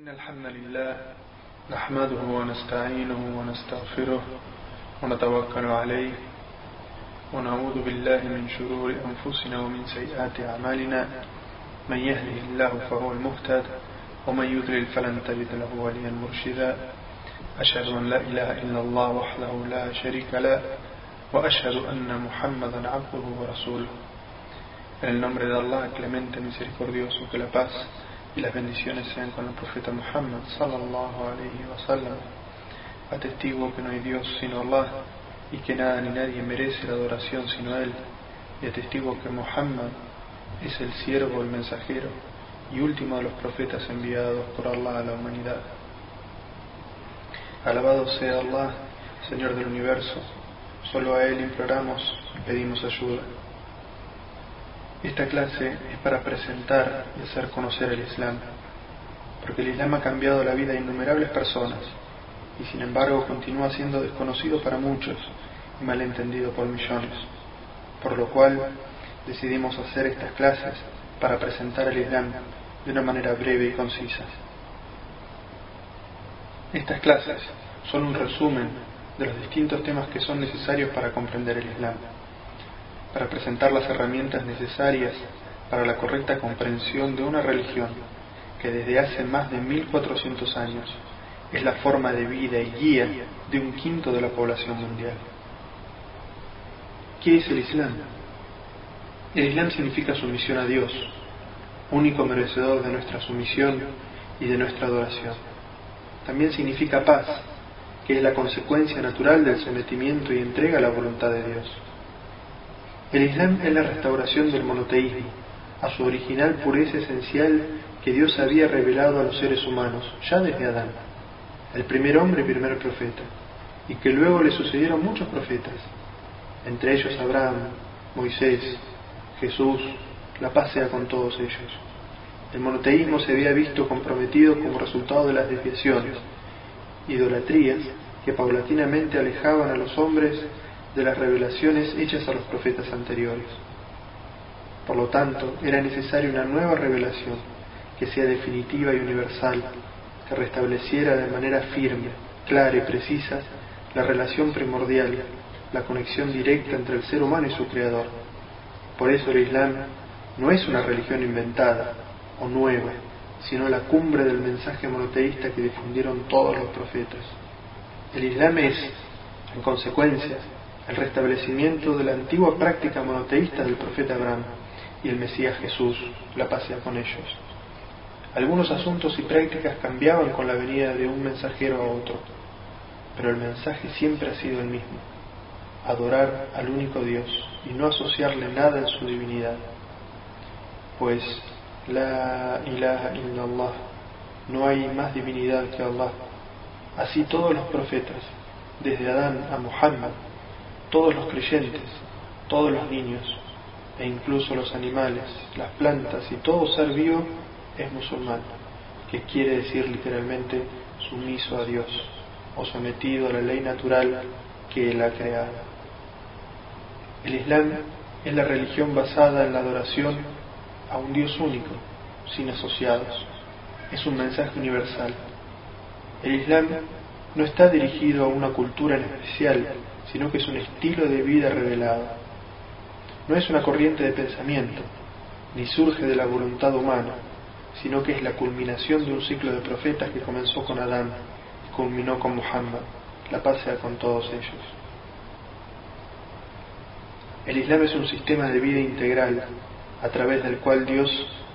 إن الحمد لله نحمده ونستعينه ونستغفره ونتوكل عليه ونعوذ بالله من شرور أنفسنا ومن سيئات أعمالنا من يهده الله فهو المهتد ومن يضلل فلن تجد له وليا مرشدا أشهد أن لا إله إلا الله وحده لا شريك له وأشهد أن محمدا عبده ورسوله. En el nombre de Allah, clemente, misericordioso, que la paz y las bendiciones sean con el profeta Muhammad sallallahu alayhi wa sallam. Atestigo que no hay Dios sino Allah y que nada ni nadie merece la adoración sino Él, y atestigo que Muhammad es el siervo, el mensajero y último de los profetas enviados por Allah a la humanidad. Alabado sea Allah, Señor del universo, solo a Él imploramos y pedimos ayuda. Esta clase es para presentar y hacer conocer el Islam, porque el Islam ha cambiado la vida de innumerables personas y sin embargo continúa siendo desconocido para muchos y malentendido por millones, por lo cual decidimos hacer estas clases para presentar el Islam de una manera breve y concisa. Estas clases son un resumen de los distintos temas que son necesarios para comprender el Islam, para presentar las herramientas necesarias para la correcta comprensión de una religión que desde hace más de 1400 años es la forma de vida y guía de un quinto de la población mundial. ¿Qué es el Islam? El Islam significa sumisión a Dios, único merecedor de nuestra sumisión y de nuestra adoración. También significa paz, que es la consecuencia natural del sometimiento y entrega a la voluntad de Dios. El Islam es la restauración del monoteísmo a su original pureza esencial que Dios había revelado a los seres humanos ya desde Adán, el primer hombre y primer profeta, y que luego le sucedieron muchos profetas, entre ellos Abraham, Moisés, Jesús, la paz sea con todos ellos. El monoteísmo se había visto comprometido como resultado de las desviaciones, idolatrías que paulatinamente alejaban a los hombres de las revelaciones hechas a los profetas anteriores. Por lo tanto, era necesaria una nueva revelación que sea definitiva y universal, que restableciera de manera firme, clara y precisa la relación primordial, la conexión directa entre el ser humano y su creador. Por eso el Islam no es una religión inventada o nueva, sino la cumbre del mensaje monoteísta que difundieron todos los profetas. El Islam es, en consecuencia, el restablecimiento de la antigua práctica monoteísta del profeta Abraham y el Mesías Jesús, la paz sea con ellos. Algunos asuntos y prácticas cambiaban con la venida de un mensajero a otro, pero el mensaje siempre ha sido el mismo: adorar al único Dios y no asociarle nada en su divinidad. Pues la ilaha illallah, no hay más divinidad que Allah. Así todos los profetas, desde Adán a Muhammad, todos los creyentes, todos los niños, e incluso los animales, las plantas y todo ser vivo es musulmán, que quiere decir literalmente sumiso a Dios o sometido a la ley natural que Él ha creado. El Islam es la religión basada en la adoración a un Dios único, sin asociados. Es un mensaje universal. El Islam no está dirigido a una cultura en especial, sino que es un estilo de vida revelado. No es una corriente de pensamiento, ni surge de la voluntad humana, sino que es la culminación de un ciclo de profetas que comenzó con Adán y culminó con Muhammad, la paz sea con todos ellos. El Islam es un sistema de vida integral, a través del cual Dios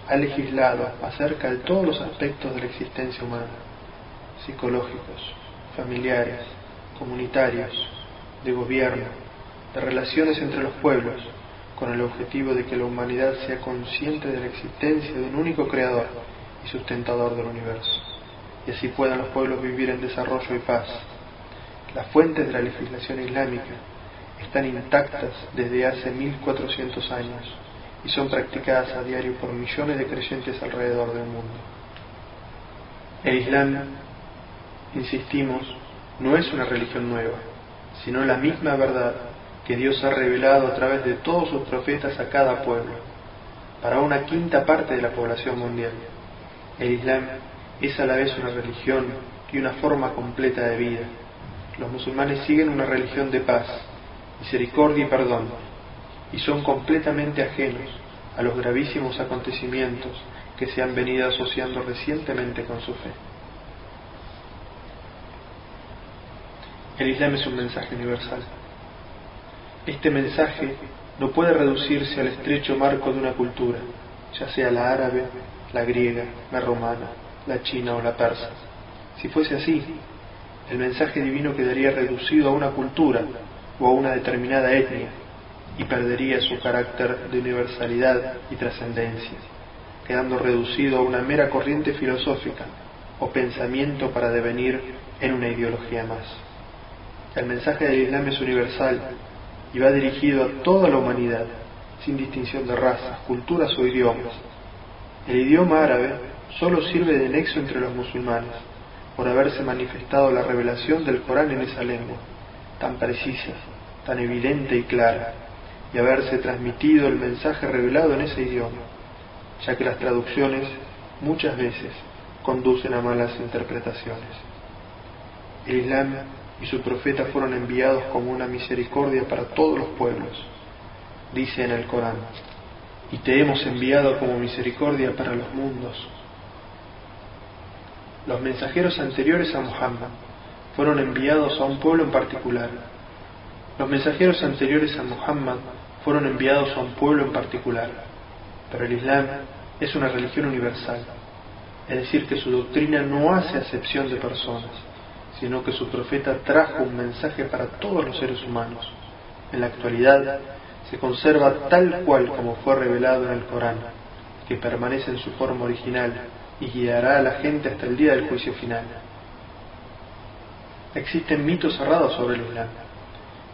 ha legislado acerca de todos los aspectos de la existencia humana, psicológicos, familiares, comunitarios, de gobierno, de relaciones entre los pueblos, con el objetivo de que la humanidad sea consciente de la existencia de un único creador y sustentador del universo, y así puedan los pueblos vivir en desarrollo y paz. Las fuentes de la legislación islámica están intactas desde hace 1400 años y son practicadas a diario por millones de creyentes alrededor del mundo. El Islam, insistimos, no es una religión nueva, sino la misma verdad que Dios ha revelado a través de todos sus profetas a cada pueblo, para una quinta parte de la población mundial. El Islam es a la vez una religión y una forma completa de vida. Los musulmanes siguen una religión de paz, misericordia y perdón, y son completamente ajenos a los gravísimos acontecimientos que se han venido asociando recientemente con su fe. El Islam es un mensaje universal. Este mensaje no puede reducirse al estrecho marco de una cultura, ya sea la árabe, la griega, la romana, la china o la persa. Si fuese así, el mensaje divino quedaría reducido a una cultura o a una determinada etnia y perdería su carácter de universalidad y trascendencia, quedando reducido a una mera corriente filosófica o pensamiento para devenir en una ideología más. El mensaje del Islam es universal y va dirigido a toda la humanidad, sin distinción de razas, culturas o idiomas. El idioma árabe solo sirve de nexo entre los musulmanes, por haberse manifestado la revelación del Corán en esa lengua, tan precisa, tan evidente y clara, y haberse transmitido el mensaje revelado en ese idioma, ya que las traducciones muchas veces conducen a malas interpretaciones. El Islam y su profeta fueron enviados como una misericordia para todos los pueblos. Dice en el Corán: y te hemos enviado como misericordia para los mundos. Los mensajeros anteriores a Muhammad fueron enviados a un pueblo en particular. Los mensajeros anteriores a Muhammad fueron enviados a un pueblo en particular. Pero el Islam es una religión universal, es decir, que su doctrina no hace acepción de personas, sino que su profeta trajo un mensaje para todos los seres humanos. En la actualidad se conserva tal cual como fue revelado en el Corán, que permanece en su forma original y guiará a la gente hasta el día del juicio final. Existen mitos cerrados sobre el Islam.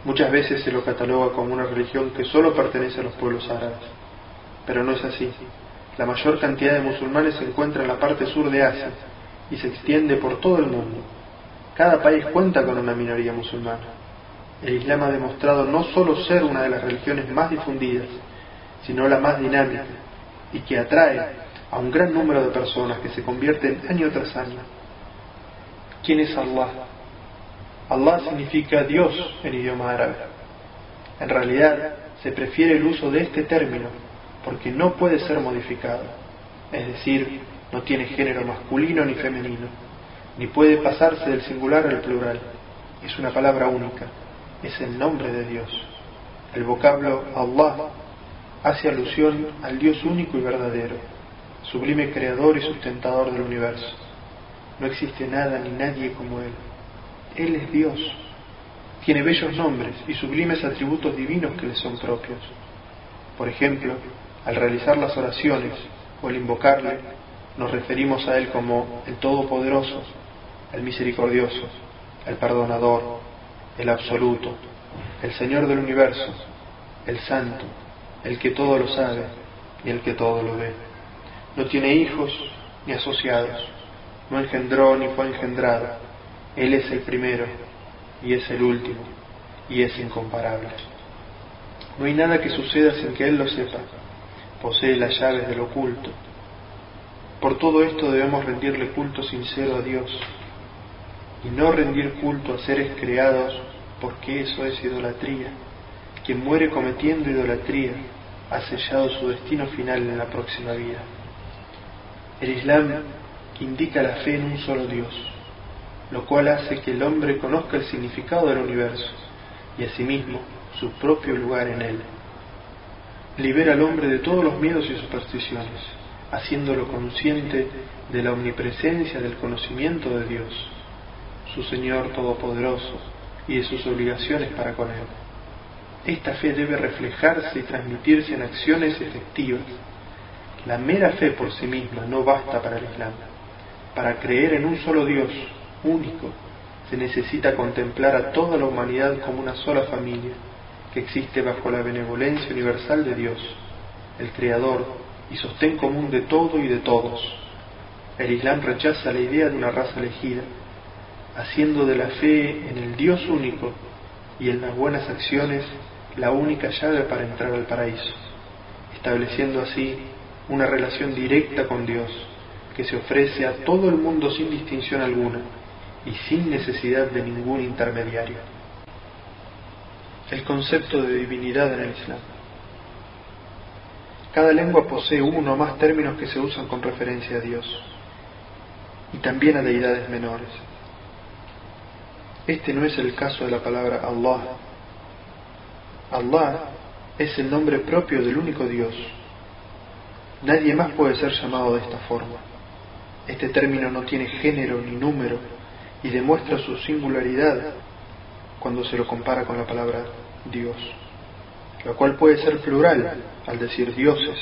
Muchas veces se lo cataloga como una religión que solo pertenece a los pueblos árabes, pero no es así. La mayor cantidad de musulmanes se encuentra en la parte sur de Asia y se extiende por todo el mundo. Cada país cuenta con una minoría musulmana. El Islam ha demostrado no solo ser una de las religiones más difundidas, sino la más dinámica, y que atrae a un gran número de personas que se convierten año tras año. ¿Quién es Allah? Allah significa Dios en idioma árabe. En realidad, se prefiere el uso de este término porque no puede ser modificado, es decir, no tiene género masculino ni femenino, ni puede pasarse del singular al plural. Es una palabra única, es el nombre de Dios. El vocablo Allah hace alusión al Dios único y verdadero, sublime creador y sustentador del universo. No existe nada ni nadie como Él. Él es Dios. Tiene bellos nombres y sublimes atributos divinos que le son propios. Por ejemplo, al realizar las oraciones o al invocarle, nos referimos a Él como el Todopoderoso, el Misericordioso, el Perdonador, el Absoluto, el Señor del Universo, el Santo, el que todo lo sabe y el que todo lo ve. No tiene hijos ni asociados, no engendró ni fue engendrado. Él es el primero y es el último y es incomparable. No hay nada que suceda sin que Él lo sepa. Posee las llaves del oculto. Por todo esto debemos rendirle culto sincero a Dios y no rendir culto a seres creados, porque eso es idolatría. Quien muere cometiendo idolatría ha sellado su destino final en la próxima vida. El Islam indica la fe en un solo Dios, lo cual hace que el hombre conozca el significado del universo y asimismo su propio lugar en él. Libera al hombre de todos los miedos y supersticiones, haciéndolo consciente de la omnipresencia del conocimiento de Dios, su Señor Todopoderoso, y de sus obligaciones para con Él. Esta fe debe reflejarse y transmitirse en acciones efectivas. La mera fe por sí misma no basta para el Islam. Para creer en un solo Dios, único, se necesita contemplar a toda la humanidad como una sola familia, que existe bajo la benevolencia universal de Dios, el Creador y sostén común de todo y de todos. El Islam rechaza la idea de una raza elegida, haciendo de la fe en el Dios único y en las buenas acciones la única llave para entrar al paraíso, estableciendo así una relación directa con Dios que se ofrece a todo el mundo sin distinción alguna y sin necesidad de ningún intermediario. El concepto de divinidad en el Islam. Cada lengua posee uno o más términos que se usan con referencia a Dios y también a deidades menores. Este no es el caso de la palabra Allah. Allah es el nombre propio del único Dios. Nadie más puede ser llamado de esta forma. Este término no tiene género ni número y demuestra su singularidad cuando se lo compara con la palabra Dios, la cual puede ser plural al decir dioses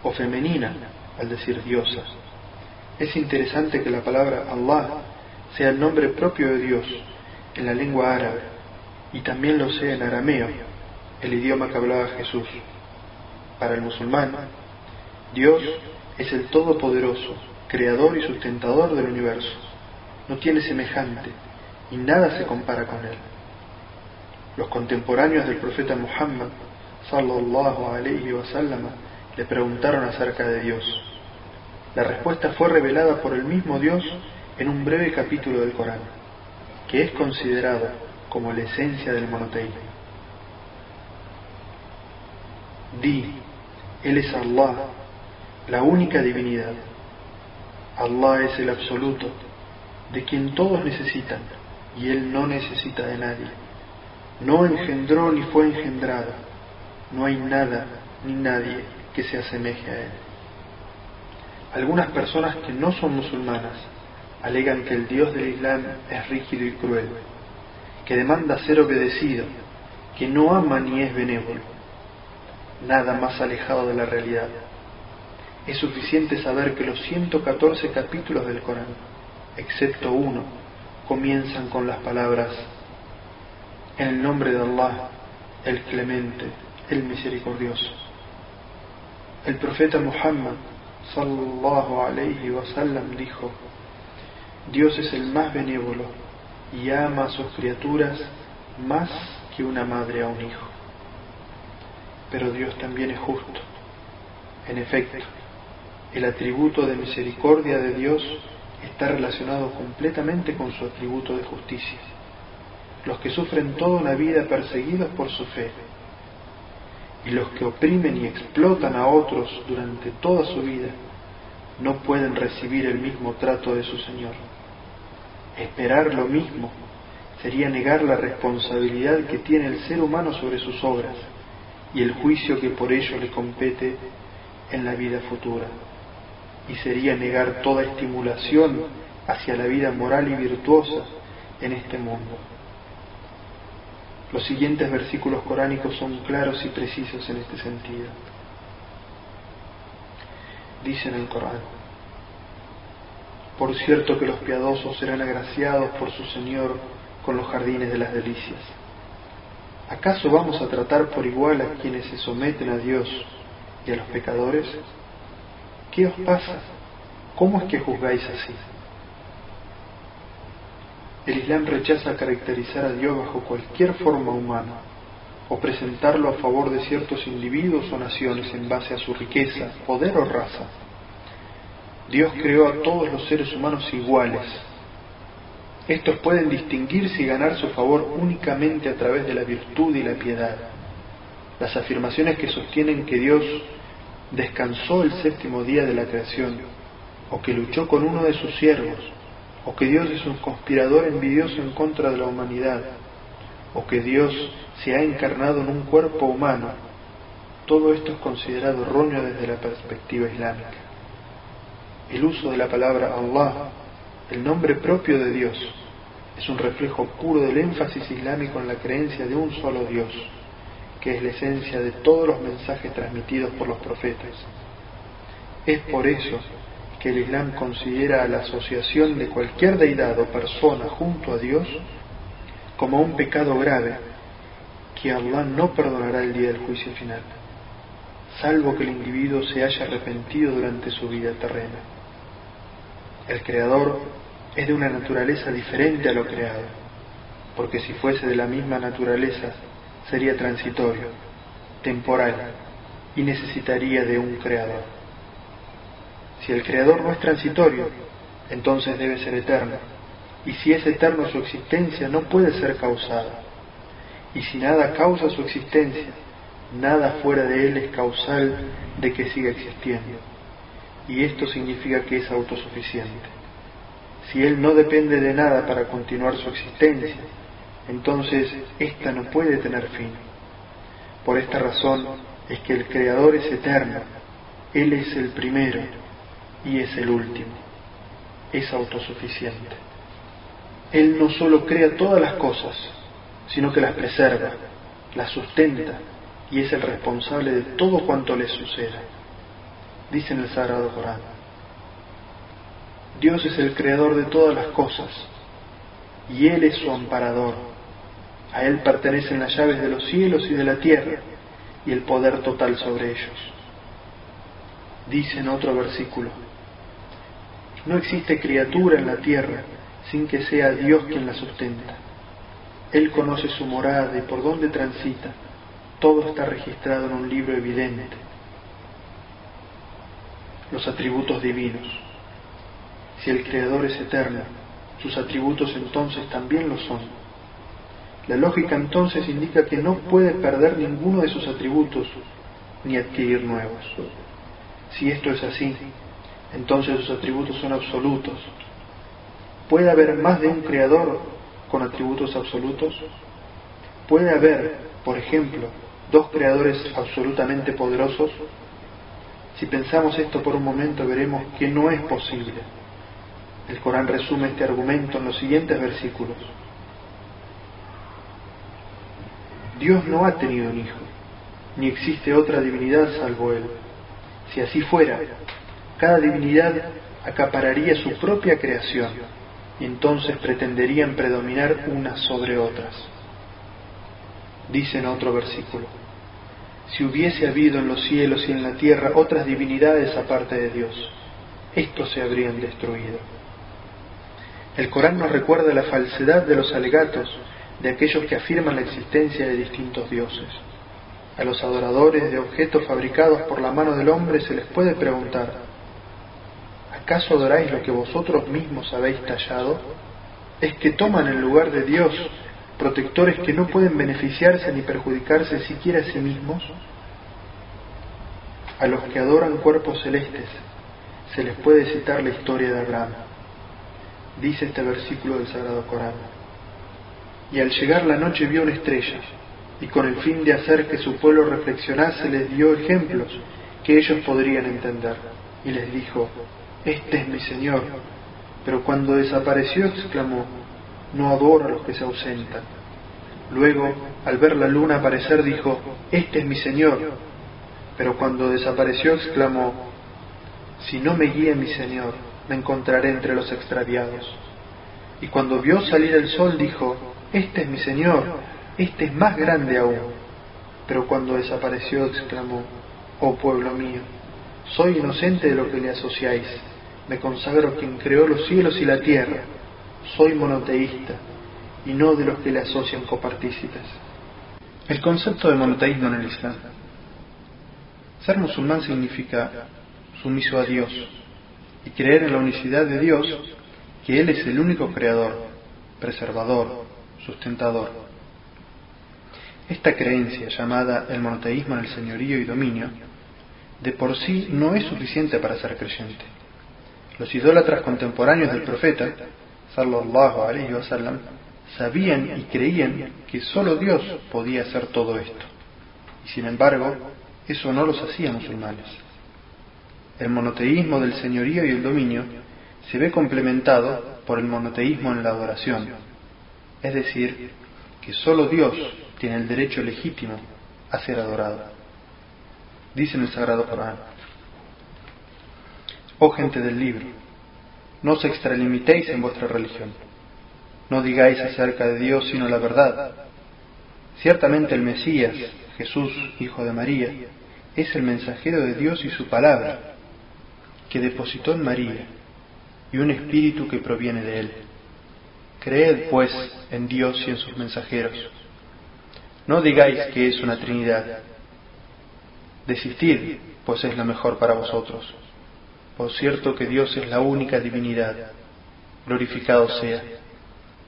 o femenina al decir diosas. Es interesante que la palabra Allah sea el nombre propio de Dios en la lengua árabe y también lo sea en arameo, el idioma que hablaba Jesús. Para el musulmán, Dios es el Todopoderoso, creador y sustentador del universo. No tiene semejante y nada se compara con él. Los contemporáneos del profeta Muhammad sallallahu alayhi wa sallam le preguntaron acerca de Dios. La respuesta fue revelada por el mismo Dios en un breve capítulo del Corán, que es considerado como la esencia del monoteísmo. Di, Él es Allah, la única divinidad. Allah es el absoluto, de quien todos necesitan, y Él no necesita de nadie. No engendró ni fue engendrado. No hay nada ni nadie que se asemeje a Él. Algunas personas que no son musulmanas alegan que el Dios del Islam es rígido y cruel, que demanda ser obedecido, que no ama ni es benévolo. Nada más alejado de la realidad. Es suficiente saber que los 114 capítulos del Corán, excepto uno, comienzan con las palabras: en el nombre de Allah, el Clemente, el Misericordioso. El profeta Muhammad sallallahu alayhi wa sallam dijo: Dios es el más benévolo y ama a sus criaturas más que una madre a un hijo. Pero Dios también es justo. En efecto, el atributo de misericordia de Dios está relacionado completamente con su atributo de justicia. Los que sufren toda una vida perseguidos por su fe y los que oprimen y explotan a otros durante toda su vida no pueden recibir el mismo trato de su Señor. Esperar lo mismo sería negar la responsabilidad que tiene el ser humano sobre sus obras y el juicio que por ello le compete en la vida futura, y sería negar toda estimulación hacia la vida moral y virtuosa en este mundo. Los siguientes versículos coránicos son claros y precisos en este sentido. Dice en el Corán: por cierto que los piadosos serán agraciados por su Señor con los jardines de las delicias. ¿Acaso vamos a tratar por igual a quienes se someten a Dios y a los pecadores? ¿Qué os pasa? ¿Cómo es que juzgáis así? El Islam rechaza caracterizar a Dios bajo cualquier forma humana o presentarlo a favor de ciertos individuos o naciones en base a su riqueza, poder o raza. Dios creó a todos los seres humanos iguales. Estos pueden distinguirse y ganar su favor únicamente a través de la virtud y la piedad. Las afirmaciones que sostienen que Dios descansó el séptimo día de la creación, o que luchó con uno de sus siervos, o que Dios es un conspirador envidioso en contra de la humanidad, o que Dios se ha encarnado en un cuerpo humano, todo esto es considerado erróneo desde la perspectiva islámica. El uso de la palabra Allah, el nombre propio de Dios, es un reflejo puro del énfasis islámico en la creencia de un solo Dios, que es la esencia de todos los mensajes transmitidos por los profetas. Es por eso que el Islam considera a la asociación de cualquier deidad o persona junto a Dios como un pecado grave que Allah no perdonará el día del juicio final, salvo que el individuo se haya arrepentido durante su vida terrena. El Creador es de una naturaleza diferente a lo creado, porque si fuese de la misma naturaleza sería transitorio, temporal y necesitaría de un Creador. Si el Creador no es transitorio, entonces debe ser eterno. Y si es eterno, su existencia no puede ser causada. Y si nada causa su existencia, nada fuera de él es causal de que siga existiendo. Y esto significa que es autosuficiente. Si él no depende de nada para continuar su existencia, entonces ésta no puede tener fin. Por esta razón es que el Creador es eterno, Él es el primero y es el último, es autosuficiente. Él no solo crea todas las cosas, sino que las preserva, las sustenta y es el responsable de todo cuanto les suceda. Dice en el Sagrado Corán: Dios es el creador de todas las cosas y Él es su amparador. A Él pertenecen las llaves de los cielos y de la tierra y el poder total sobre ellos. Dice en otro versículo: no existe criatura en la tierra sin que sea Dios quien la sustenta. Él conoce su morada y por dónde transita. Todo está registrado en un libro evidente. Los atributos divinos. Si el Creador es eterno, sus atributos entonces también lo son. La lógica entonces indica que no puede perder ninguno de sus atributos ni adquirir nuevos. Si esto es así, entonces sus atributos son absolutos. ¿Puede haber más de un creador con atributos absolutos? ¿Puede haber, por ejemplo, dos creadores absolutamente poderosos? Si pensamos esto por un momento, veremos que no es posible. El Corán resume este argumento en los siguientes versículos. Dios no ha tenido un hijo, ni existe otra divinidad salvo Él. Si así fuera, cada divinidad acapararía su propia creación, y entonces pretenderían predominar unas sobre otras. Dice en otro versículo: si hubiese habido en los cielos y en la tierra otras divinidades aparte de Dios, estos se habrían destruido. El Corán nos recuerda la falsedad de los alegatos de aquellos que afirman la existencia de distintos dioses. A los adoradores de objetos fabricados por la mano del hombre se les puede preguntar: ¿acaso adoráis lo que vosotros mismos habéis tallado? ¿Es que toman el lugar de Dios protectores que no pueden beneficiarse ni perjudicarse siquiera a sí mismos? A los que adoran cuerpos celestes se les puede citar la historia de Abraham. Dice este versículo del Sagrado Corán: y al llegar la noche vio una estrella, y con el fin de hacer que su pueblo reflexionase les dio ejemplos que ellos podrían entender, y les dijo: este es mi Señor. Pero cuando desapareció exclamó: no adoro a los que se ausentan. Luego, al ver la luna aparecer, dijo: este es mi Señor. Pero cuando desapareció exclamó: si no me guía mi Señor, me encontraré entre los extraviados. Y cuando vio salir el sol dijo: este es mi Señor, este es más grande aún. Pero cuando desapareció exclamó: oh pueblo mío, soy inocente de lo que le asociáis, me consagro a quien creó los cielos y la tierra, soy monoteísta y no de los que le asocian copartícipes. El concepto de monoteísmo en el Islam. Ser musulmán significa sumiso a Dios y creer en la unicidad de Dios, que Él es el único creador, preservador, sustentador. Esta creencia, llamada el monoteísmo en el señorío y dominio, de por sí no es suficiente para ser creyente. Los idólatras contemporáneos del profeta, sallallahu alaihi wasallam, sabían y creían que solo Dios podía hacer todo esto, y sin embargo, eso no los hacía musulmanes. El monoteísmo del señorío y el dominio se ve complementado por el monoteísmo en la adoración, es decir, que solo Dios tiene el derecho legítimo a ser adorado. Dice en el Sagrado Corán: oh gente del libro, no os extralimitéis en vuestra religión, no digáis acerca de Dios sino la verdad. Ciertamente el Mesías, Jesús, hijo de María, es el mensajero de Dios y su palabra, que depositó en María, y un espíritu que proviene de Él. Creed, pues, en Dios y en sus mensajeros. No digáis que es una Trinidad. Desistid, pues es lo mejor para vosotros. Por cierto que Dios es la única divinidad, glorificado sea.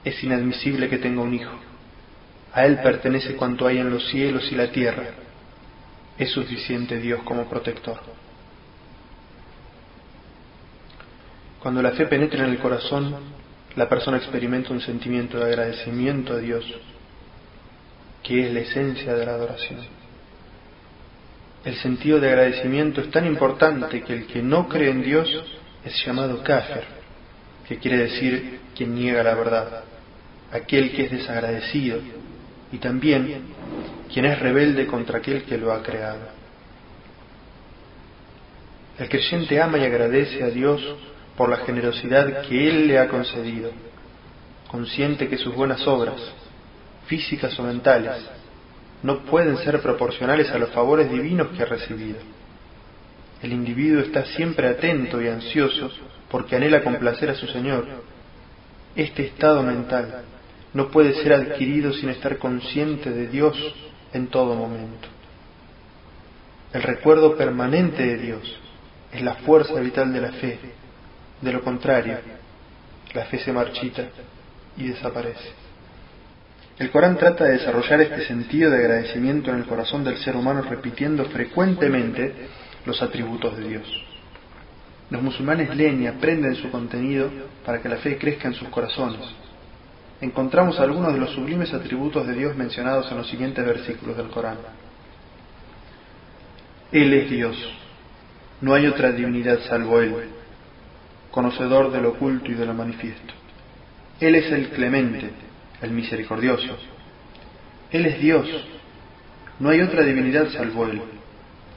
Es inadmisible que tenga un hijo. A Él pertenece cuanto hay en los cielos y la tierra. Es suficiente Dios como protector. Cuando la fe penetra en el corazón, la persona experimenta un sentimiento de agradecimiento a Dios, que es la esencia de la adoración. El sentido de agradecimiento es tan importante que el que no cree en Dios es llamado kafir, que quiere decir quien niega la verdad, aquel que es desagradecido, y también quien es rebelde contra aquel que lo ha creado. El creyente ama y agradece a Dios por la generosidad que Él le ha concedido, consciente que sus buenas obras, físicas o mentales, no pueden ser proporcionales a los favores divinos que ha recibido. El individuo está siempre atento y ansioso porque anhela complacer a su Señor. Este estado mental no puede ser adquirido sin estar consciente de Dios en todo momento. El recuerdo permanente de Dios es la fuerza vital de la fe. De lo contrario, la fe se marchita y desaparece. El Corán trata de desarrollar este sentido de agradecimiento en el corazón del ser humano repitiendo frecuentemente los atributos de Dios. Los musulmanes leen y aprenden su contenido para que la fe crezca en sus corazones. Encontramos algunos de los sublimes atributos de Dios mencionados en los siguientes versículos del Corán. Él es Dios, no hay otra divinidad salvo Él, conocedor de lo oculto y de lo manifiesto. Él es el clemente, el misericordioso. Él es Dios, no hay otra divinidad salvo Él,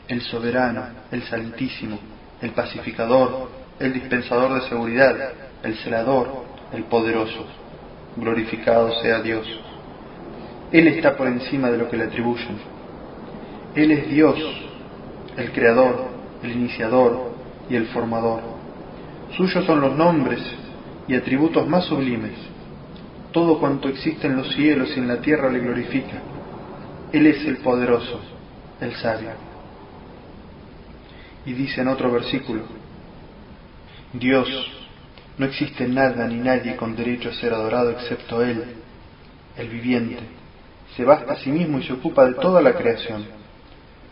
el soberano, el santísimo, el pacificador, el dispensador de seguridad, el celador, el poderoso. Glorificado sea Dios. Él está por encima de lo que le atribuyen. Él es Dios, el creador, el iniciador y el formador. Suyos son los nombres y atributos más sublimes. Todo cuanto existe en los cielos y en la tierra le glorifica. Él es el poderoso, el sabio. Y dice en otro versículo, Dios, no existe nada ni nadie con derecho a ser adorado excepto Él, el viviente. Se basta a sí mismo y se ocupa de toda la creación.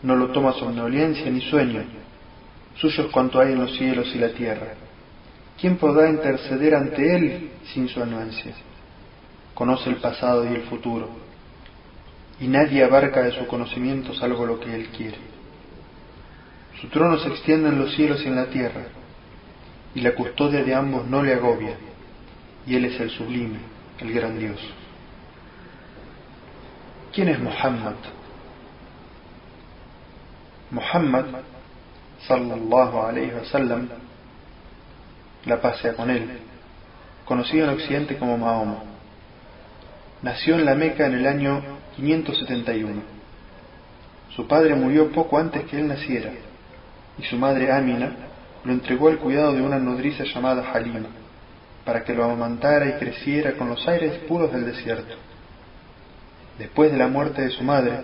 No lo toma somnolencia ni sueño. Suyo es cuanto hay en los cielos y la tierra. ¿Quién podrá interceder ante Él sin su anuencia? Conoce el pasado y el futuro, y nadie abarca de su conocimiento salvo lo que Él quiere. Su trono se extiende en los cielos y en la tierra, y la custodia de ambos no le agobia, y Él es el sublime, el grandioso. ¿Quién es Muhammad? Muhammad, sallallahu alayhi wa sallam, la paz sea con él, conocido en Occidente como Mahoma. Nació en la Meca en el año 571. Su padre murió poco antes que él naciera, y su madre Amina lo entregó al cuidado de una nodriza llamada Halima, para que lo amamantara y creciera con los aires puros del desierto. Después de la muerte de su madre,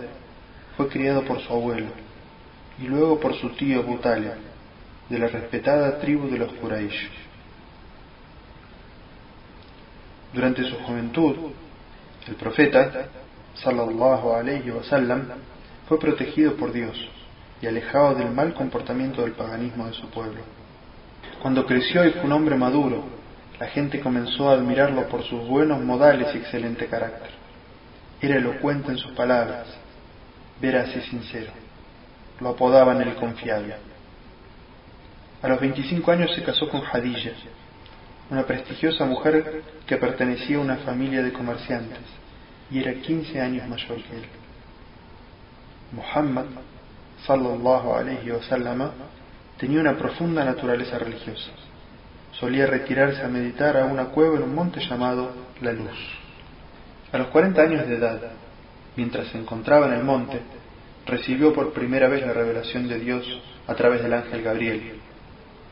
fue criado por su abuelo, y luego por su tío Abu Talib, de la respetada tribu de los Quraysh. Durante su juventud, el profeta, sallallahu alayhi wa sallam, fue protegido por Dios y alejado del mal comportamiento del paganismo de su pueblo. Cuando creció y fue un hombre maduro, la gente comenzó a admirarlo por sus buenos modales y excelente carácter. Era elocuente en sus palabras, veraz y sincero. Lo apodaban el confiable. A los 25 años se casó con Hadilla, una prestigiosa mujer que pertenecía a una familia de comerciantes y era 15 años mayor que él. Muhammad, sallallahu alayhi wa sallam, tenía una profunda naturaleza religiosa. Solía retirarse a meditar a una cueva en un monte llamado La Luz. A los 40 años de edad, mientras se encontraba en el monte, recibió por primera vez la revelación de Dios a través del ángel Gabriel,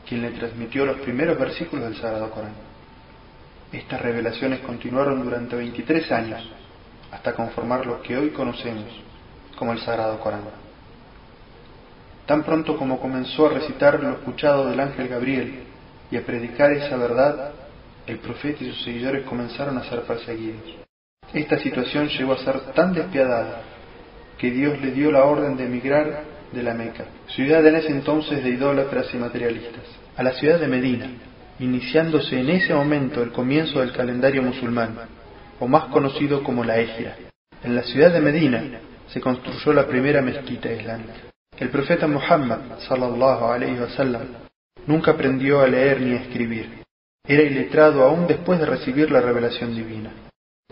quien le transmitió los primeros versículos del Sagrado Corán. Estas revelaciones continuaron durante 23 años, hasta conformar lo que hoy conocemos como el Sagrado Corán. Tan pronto como comenzó a recitar lo escuchado del ángel Gabriel y a predicar esa verdad, el profeta y sus seguidores comenzaron a ser perseguidos. Esta situación llegó a ser tan despiadada que Dios le dio la orden de emigrar de la Meca, ciudad en ese entonces de idólatras y materialistas, a la ciudad de Medina, iniciándose en ese momento el comienzo del calendario musulmán, o más conocido como la Égira. En la ciudad de Medina se construyó la primera mezquita islámica. El profeta Muhammad sallallahu alaihi wasallam nunca aprendió a leer ni a escribir. Era iletrado aún después de recibir la revelación divina.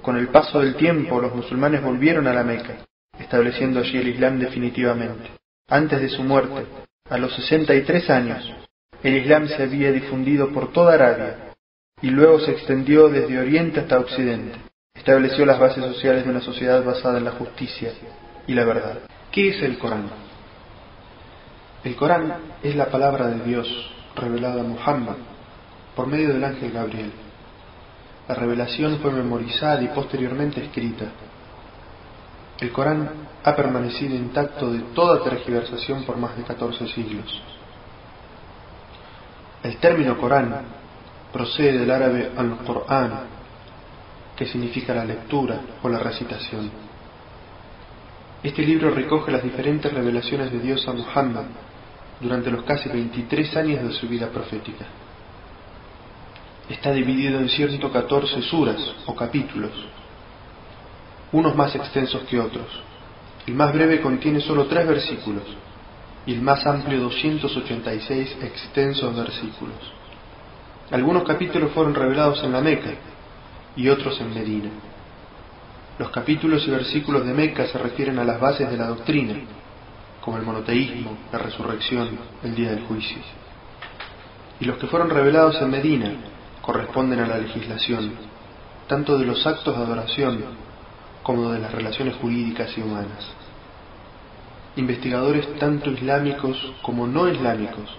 Con el paso del tiempo, los musulmanes volvieron a la Meca, estableciendo allí el Islam definitivamente. Antes de su muerte, a los 63 años, el Islam se había difundido por toda Arabia y luego se extendió desde Oriente hasta Occidente. Estableció las bases sociales de una sociedad basada en la justicia y la verdad. ¿Qué es el Corán? El Corán es la palabra de Dios revelada a Muhammad por medio del ángel Gabriel. La revelación fue memorizada y posteriormente escrita. El Corán ha permanecido intacto de toda tergiversación por más de 14 siglos. El término Corán procede del árabe al-Qur'an, que significa la lectura o la recitación. Este libro recoge las diferentes revelaciones de Dios a Muhammad durante los casi 23 años de su vida profética. Está dividido en 114 suras o capítulos, unos más extensos que otros. El más breve contiene solo 3 versículos y el más amplio 286 extensos versículos. Algunos capítulos fueron revelados en la Meca y otros en Medina. Los capítulos y versículos de Meca se refieren a las bases de la doctrina, como el monoteísmo, la resurrección, el día del juicio. Y los que fueron revelados en Medina corresponden a la legislación, tanto de los actos de adoración como de las relaciones jurídicas y humanas. Investigadores tanto islámicos como no islámicos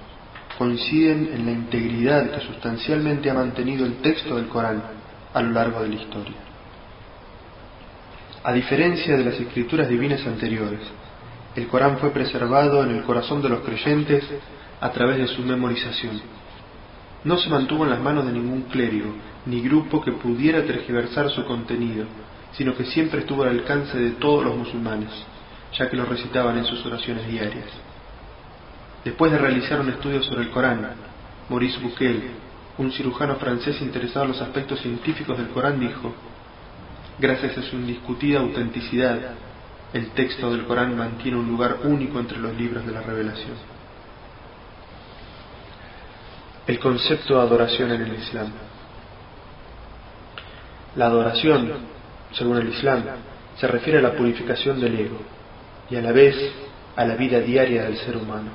coinciden en la integridad que sustancialmente ha mantenido el texto del Corán a lo largo de la historia. A diferencia de las escrituras divinas anteriores, el Corán fue preservado en el corazón de los creyentes a través de su memorización. No se mantuvo en las manos de ningún clérigo ni grupo que pudiera tergiversar su contenido, sino que siempre estuvo al alcance de todos los musulmanes, ya que lo recitaban en sus oraciones diarias. Después de realizar un estudio sobre el Corán, Maurice Bucaille, un cirujano francés interesado en los aspectos científicos del Corán, dijo: gracias a su indiscutida autenticidad, el texto del Corán mantiene un lugar único entre los libros de la revelación. El concepto de adoración en el Islam. La adoración, según el Islam, se refiere a la purificación del ego y a la vez a la vida diaria del ser humano.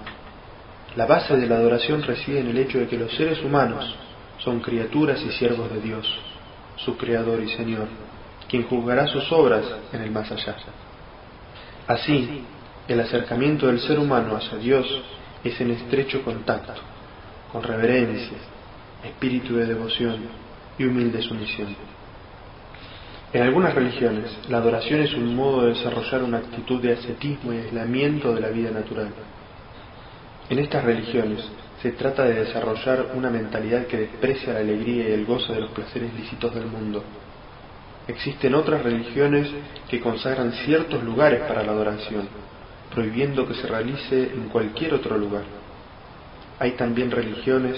La base de la adoración reside en el hecho de que los seres humanos son criaturas y siervos de Dios, su Creador y Señor, quien juzgará sus obras en el más allá. Así, el acercamiento del ser humano hacia Dios es en estrecho contacto, con reverencia, espíritu de devoción y humilde sumisión. En algunas religiones, la adoración es un modo de desarrollar una actitud de ascetismo y aislamiento de la vida natural. En estas religiones se trata de desarrollar una mentalidad que desprecia la alegría y el goce de los placeres lícitos del mundo. Existen otras religiones que consagran ciertos lugares para la adoración, prohibiendo que se realice en cualquier otro lugar. Hay también religiones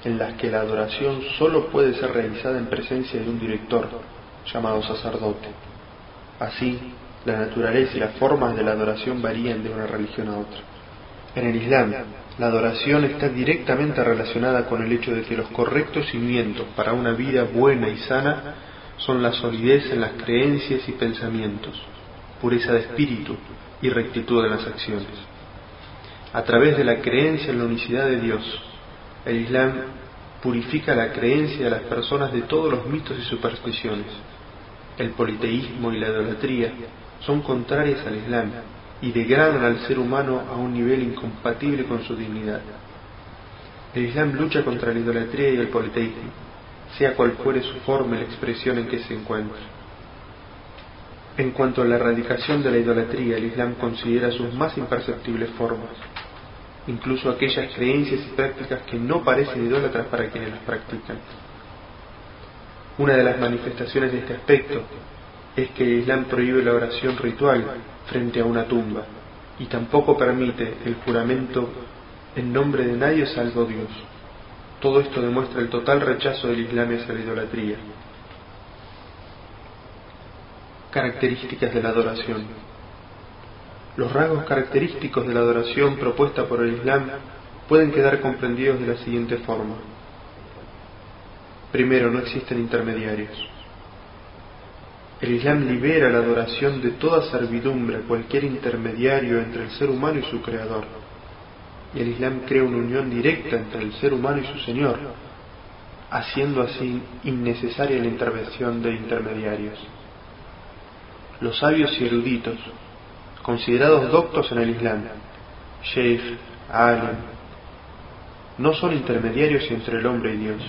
en las que la adoración solo puede ser realizada en presencia de un director, llamado sacerdote. Así, la naturaleza y las formas de la adoración varían de una religión a otra. En el Islam, la adoración está directamente relacionada con el hecho de que los correctos cimientos para una vida buena y sana son la solidez en las creencias y pensamientos, pureza de espíritu y rectitud en las acciones. A través de la creencia en la unicidad de Dios, el Islam purifica la creencia de las personas de todos los mitos y supersticiones. El politeísmo y la idolatría son contrarias al Islam y degradan al ser humano a un nivel incompatible con su dignidad. El Islam lucha contra la idolatría y el politeísmo, sea cual fuere su forma y la expresión en que se encuentre. En cuanto a la erradicación de la idolatría, el Islam considera sus más imperceptibles formas. incluso aquellas creencias y prácticas que no parecen idólatras para quienes las practican. Una de las manifestaciones de este aspecto es que el Islam prohíbe la oración ritual frente a una tumba y tampoco permite el juramento en nombre de nadie salvo Dios. Todo esto demuestra el total rechazo del Islam hacia la idolatría. Características de la adoración. Los rasgos característicos de la adoración propuesta por el Islam pueden quedar comprendidos de la siguiente forma. Primero, no existen intermediarios. El Islam libera la adoración de toda servidumbre a cualquier intermediario entre el ser humano y su Creador. Y el Islam crea una unión directa entre el ser humano y su Señor, haciendo así innecesaria la intervención de intermediarios. Los sabios y eruditos, considerados doctos en el Islam, sheikh, alim, no son intermediarios entre el hombre y Dios,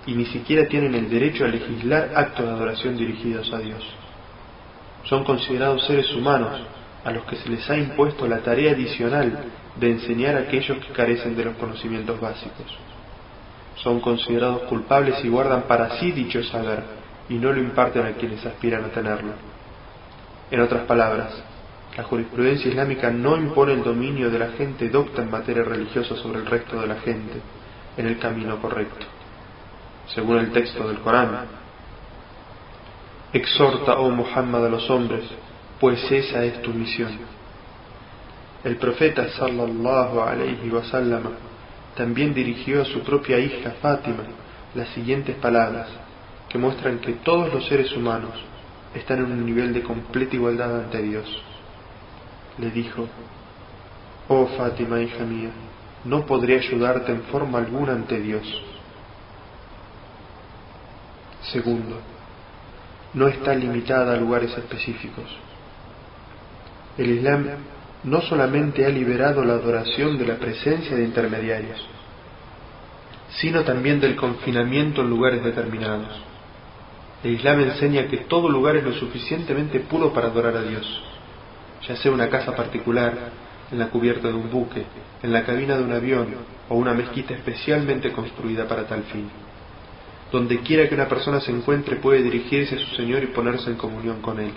y ni siquiera tienen el derecho a legislar actos de adoración dirigidos a Dios. Son considerados seres humanos a los que se les ha impuesto la tarea adicional de enseñar a aquellos que carecen de los conocimientos básicos. Son considerados culpables y guardan para sí dicho saber, y no lo imparten a quienes aspiran a tenerlo. En otras palabras, la jurisprudencia islámica no impone el dominio de la gente docta en materia religiosa sobre el resto de la gente en el camino correcto. Según el texto del Corán, exhorta, oh Muhammad, a los hombres, pues esa es tu misión. El profeta sallallahu alayhi wa sallam también dirigió a su propia hija Fátima las siguientes palabras que muestran que todos los seres humanos están en un nivel de completa igualdad ante Dios. Le dijo: oh Fátima, hija mía, no podré ayudarte en forma alguna ante Dios. Segundo, no está limitada a lugares específicos. El Islam no solamente ha liberado la adoración de la presencia de intermediarios, sino también del confinamiento en lugares determinados. El Islam enseña que todo lugar es lo suficientemente puro para adorar a Dios, ya sea una casa particular, en la cubierta de un buque, en la cabina de un avión o una mezquita especialmente construida para tal fin. Donde quiera que una persona se encuentre puede dirigirse a su Señor y ponerse en comunión con Él.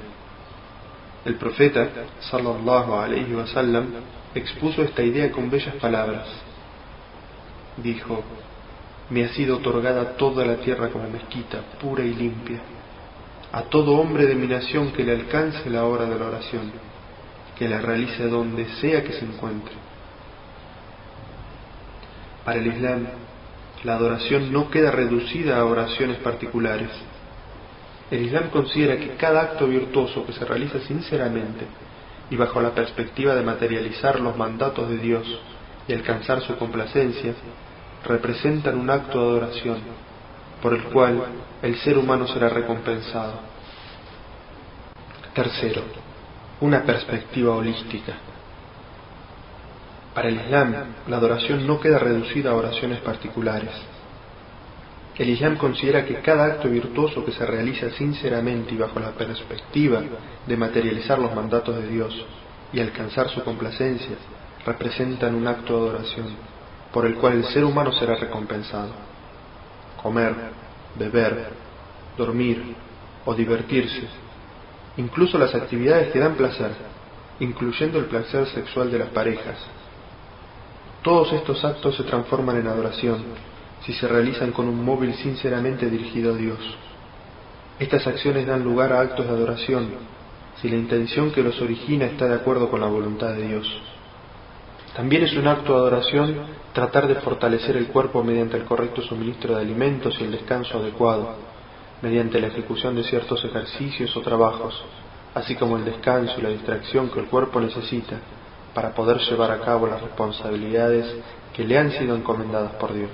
El profeta, sallallahu alayhi wa sallam, expuso esta idea con bellas palabras. Dijo: me ha sido otorgada toda la tierra como mezquita, pura y limpia. A todo hombre de mi nación que le alcance la hora de la oración, que la realice donde sea que se encuentre. Para el Islam, la adoración no queda reducida a oraciones particulares. El Islam considera que cada acto virtuoso que se realiza sinceramente y bajo la perspectiva de materializar los mandatos de Dios y alcanzar su complacencia, representan un acto de adoración por el cual el ser humano será recompensado. Tercero, una perspectiva holística. Para el Islam, la adoración no queda reducida a oraciones particulares. El Islam considera que cada acto virtuoso que se realiza sinceramente y bajo la perspectiva de materializar los mandatos de Dios y alcanzar su complacencia representan un acto de adoración por el cual el ser humano será recompensado. Comer, beber, dormir o divertirse, incluso las actividades que dan placer, incluyendo el placer sexual de las parejas. Todos estos actos se transforman en adoración si se realizan con un móvil sinceramente dirigido a Dios. Estas acciones dan lugar a actos de adoración si la intención que los origina está de acuerdo con la voluntad de Dios. También es un acto de adoración tratar de fortalecer el cuerpo mediante el correcto suministro de alimentos y el descanso adecuado, mediante la ejecución de ciertos ejercicios o trabajos, así como el descanso y la distracción que el cuerpo necesita para poder llevar a cabo las responsabilidades que le han sido encomendadas por Dios.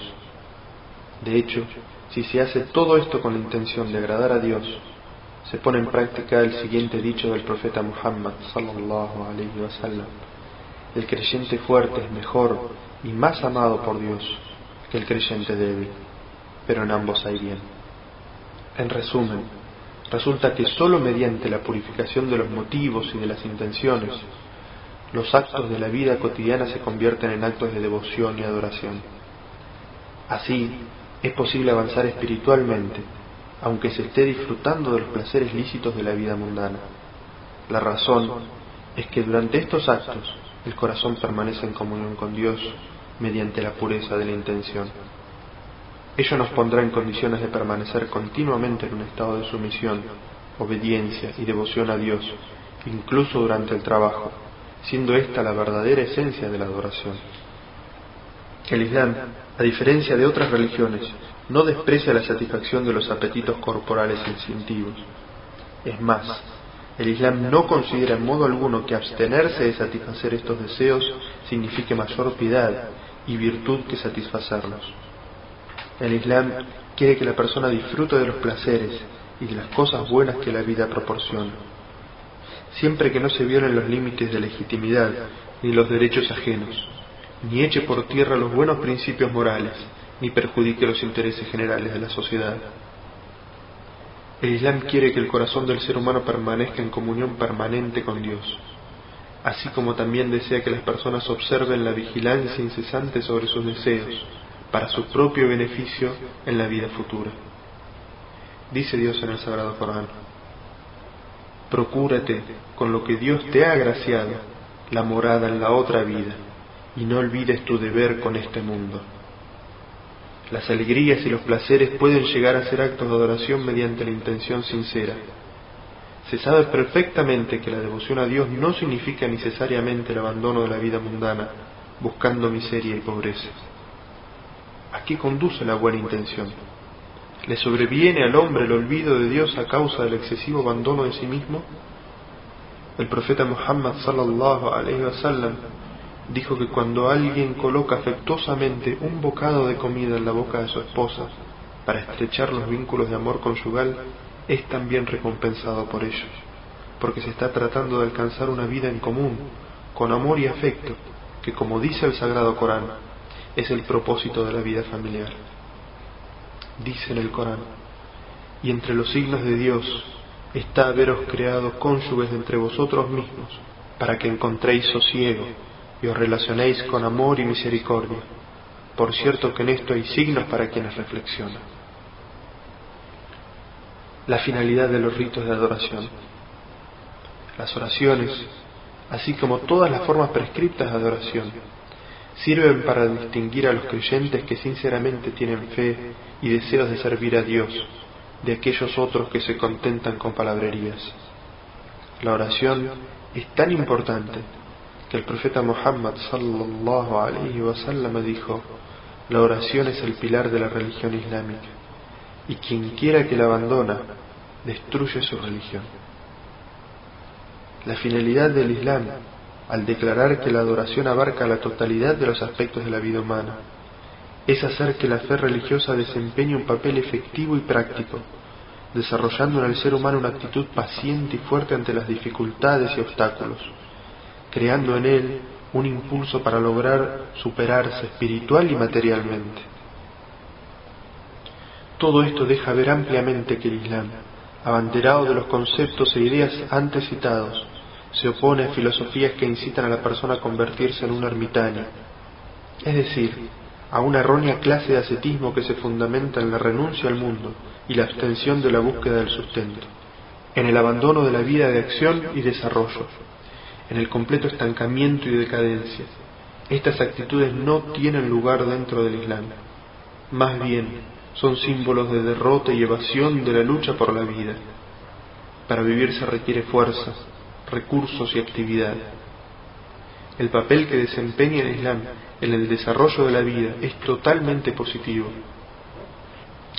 De hecho, si se hace todo esto con la intención de agradar a Dios, se pone en práctica el siguiente dicho del profeta Muhammad sallallahu alayhi wa sallam: el creyente fuerte es mejor y más amado por Dios que el creyente débil, pero en ambos hay bien. En resumen, resulta que solo mediante la purificación de los motivos y de las intenciones, los actos de la vida cotidiana se convierten en actos de devoción y adoración. Así, es posible avanzar espiritualmente, aunque se esté disfrutando de los placeres lícitos de la vida mundana. La razón es que durante estos actos el corazón permanece en comunión con Dios mediante la pureza de la intención. Ello nos pondrá en condiciones de permanecer continuamente en un estado de sumisión, obediencia y devoción a Dios, incluso durante el trabajo, siendo esta la verdadera esencia de la adoración. El Islam, a diferencia de otras religiones, no desprecia la satisfacción de los apetitos corporales instintivos. Es más, el Islam no considera en modo alguno que abstenerse de satisfacer estos deseos signifique mayor piedad y virtud que satisfacerlos. El Islam quiere que la persona disfrute de los placeres y de las cosas buenas que la vida proporciona, siempre que no se violen los límites de legitimidad ni los derechos ajenos, ni eche por tierra los buenos principios morales, ni perjudique los intereses generales de la sociedad. El Islam quiere que el corazón del ser humano permanezca en comunión permanente con Dios, así como también desea que las personas observen la vigilancia incesante sobre sus deseos, para su propio beneficio en la vida futura. Dice Dios en el Sagrado Corán: procúrate, con lo que Dios te ha agraciado, la morada en la otra vida, y no olvides tu deber con este mundo. Las alegrías y los placeres pueden llegar a ser actos de adoración mediante la intención sincera. Se sabe perfectamente que la devoción a Dios no significa necesariamente el abandono de la vida mundana, buscando miseria y pobreza. ¿A qué conduce la buena intención? ¿Le sobreviene al hombre el olvido de Dios a causa del excesivo abandono de sí mismo? El profeta Muhammad sallallahu alaihi wasallam dijo que cuando alguien coloca afectuosamente un bocado de comida en la boca de su esposa para estrechar los vínculos de amor conyugal, es también recompensado por ello, porque se está tratando de alcanzar una vida en común, con amor y afecto, que, como dice el Sagrado Corán, es el propósito de la vida familiar. Dice en el Corán: y entre los signos de Dios está haberos creado cónyuges entre vosotros mismos, para que encontréis sosiego y os relacionéis con amor y misericordia. Por cierto que en esto hay signos para quienes reflexionan. La finalidad de los ritos de adoración. Las oraciones, así como todas las formas prescriptas de adoración, sirven para distinguir a los creyentes que sinceramente tienen fe y deseos de servir a Dios, de aquellos otros que se contentan con palabrerías. La oración es tan importante que el profeta Muhammad sallallahu alaihi wasallam dijo: la oración es el pilar de la religión islámica, y quien quiera que la abandona, destruye su religión. La finalidad del Islam, al declarar que la adoración abarca la totalidad de los aspectos de la vida humana, es hacer que la fe religiosa desempeñe un papel efectivo y práctico, desarrollando en el ser humano una actitud paciente y fuerte ante las dificultades y obstáculos, creando en él un impulso para lograr superarse espiritual y materialmente. Todo esto deja ver ampliamente que el Islam, abanderado de los conceptos e ideas antes citados, se opone a filosofías que incitan a la persona a convertirse en un ermitaño, es decir, a una errónea clase de ascetismo que se fundamenta en la renuncia al mundo y la abstención de la búsqueda del sustento, en el abandono de la vida de acción y desarrollo, en el completo estancamiento y decadencia. Estas actitudes no tienen lugar dentro del Islam, más bien son símbolos de derrota y evasión de la lucha por la vida. Para vivir se requiere fuerza, recursos y actividad. El papel que desempeña el Islam en el desarrollo de la vida es totalmente positivo.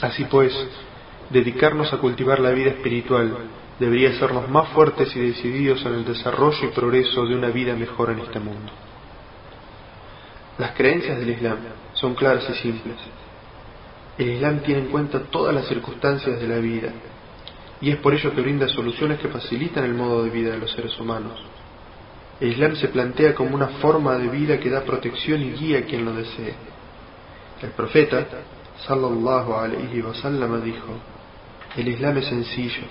Así pues, dedicarnos a cultivar la vida espiritual debería hacernos más fuertes y decididos en el desarrollo y progreso de una vida mejor en este mundo. Las creencias del Islam son claras y simples. El Islam tiene en cuenta todas las circunstancias de la vida, y es por ello que brinda soluciones que facilitan el modo de vida de los seres humanos. El Islam se plantea como una forma de vida que da protección y guía a quien lo desee. El profeta, sallallahu alaihi wasallam, dijo: el Islam es sencillo,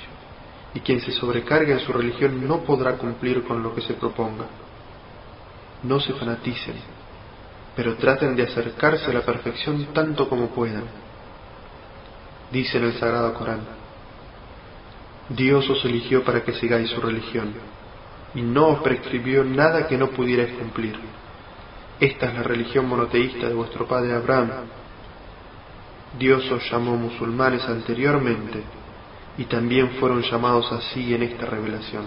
y quien se sobrecarga en su religión no podrá cumplir con lo que se proponga. no se fanaticen, pero traten de acercarse a la perfección tanto como puedan. Dice en el Sagrado Corán: Dios os eligió para que sigáis su religión, y no os prescribió nada que no pudierais cumplir. Esta es la religión monoteísta de vuestro padre Abraham. Dios os llamó musulmanes anteriormente, y también fueron llamados así en esta revelación.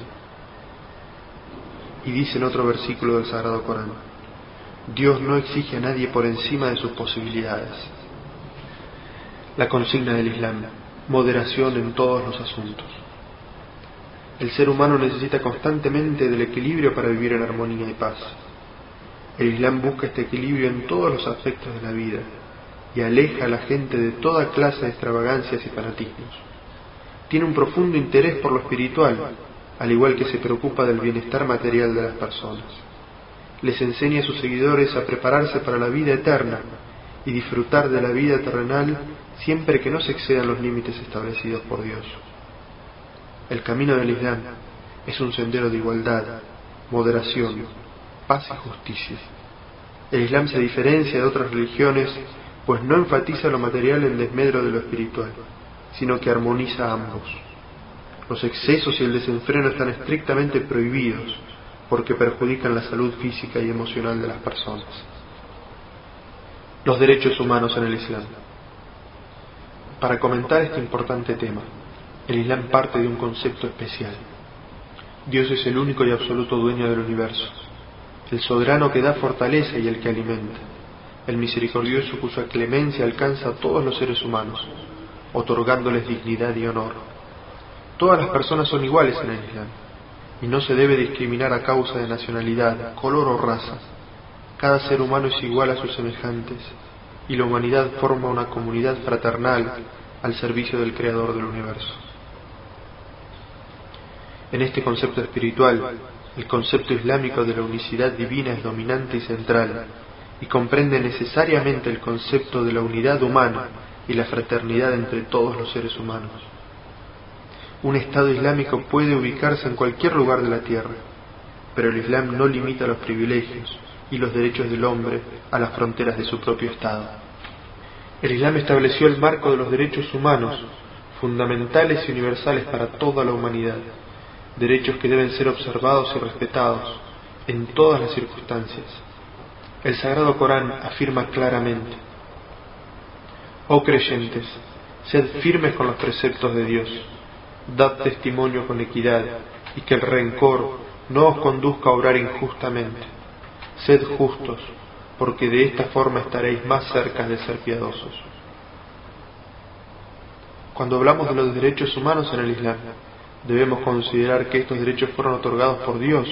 Y dice en otro versículo del Sagrado Corán: Dios no exige a nadie por encima de sus posibilidades. La consigna del Islam: moderación en todos los asuntos. El ser humano necesita constantemente del equilibrio para vivir en armonía y paz. El Islam busca este equilibrio en todos los aspectos de la vida y aleja a la gente de toda clase de extravagancias y fanatismos. Tiene un profundo interés por lo espiritual, al igual que se preocupa del bienestar material de las personas. Les enseña a sus seguidores a prepararse para la vida eterna y disfrutar de la vida terrenal siempre que no se excedan los límites establecidos por Dios. El camino del Islam es un sendero de igualdad, moderación, paz y justicia. El Islam se diferencia de otras religiones, pues no enfatiza lo material en desmedro de lo espiritual, sino que armoniza ambos. Los excesos y el desenfreno están estrictamente prohibidos, porque perjudican la salud física y emocional de las personas. Los derechos humanos en el Islam. Para comentar este importante tema, el Islam parte de un concepto especial. Dios es el único y absoluto dueño del universo, el soberano que da fortaleza y el que alimenta, el misericordioso cuya clemencia alcanza a todos los seres humanos, otorgándoles dignidad y honor. Todas las personas son iguales en el Islam, y no se debe discriminar a causa de nacionalidad, color o raza. Cada ser humano es igual a sus semejantes, y la humanidad forma una comunidad fraternal al servicio del Creador del universo. En este concepto espiritual, el concepto islámico de la unicidad divina es dominante y central, y comprende necesariamente el concepto de la unidad humana y la fraternidad entre todos los seres humanos. Un Estado islámico puede ubicarse en cualquier lugar de la tierra, pero el Islam no limita los privilegios y los derechos del hombre a las fronteras de su propio Estado. El Islam estableció el marco de los derechos humanos, fundamentales y universales para toda la humanidad, derechos que deben ser observados y respetados en todas las circunstancias. El Sagrado Corán afirma claramente: Oh creyentes, sed firmes con los preceptos de Dios, dad testimonio con equidad, y que el rencor no os conduzca a obrar injustamente. Sed justos, porque de esta forma estaréis más cerca de ser piadosos. Cuando hablamos de los derechos humanos en el Islam, debemos considerar que estos derechos fueron otorgados por Dios,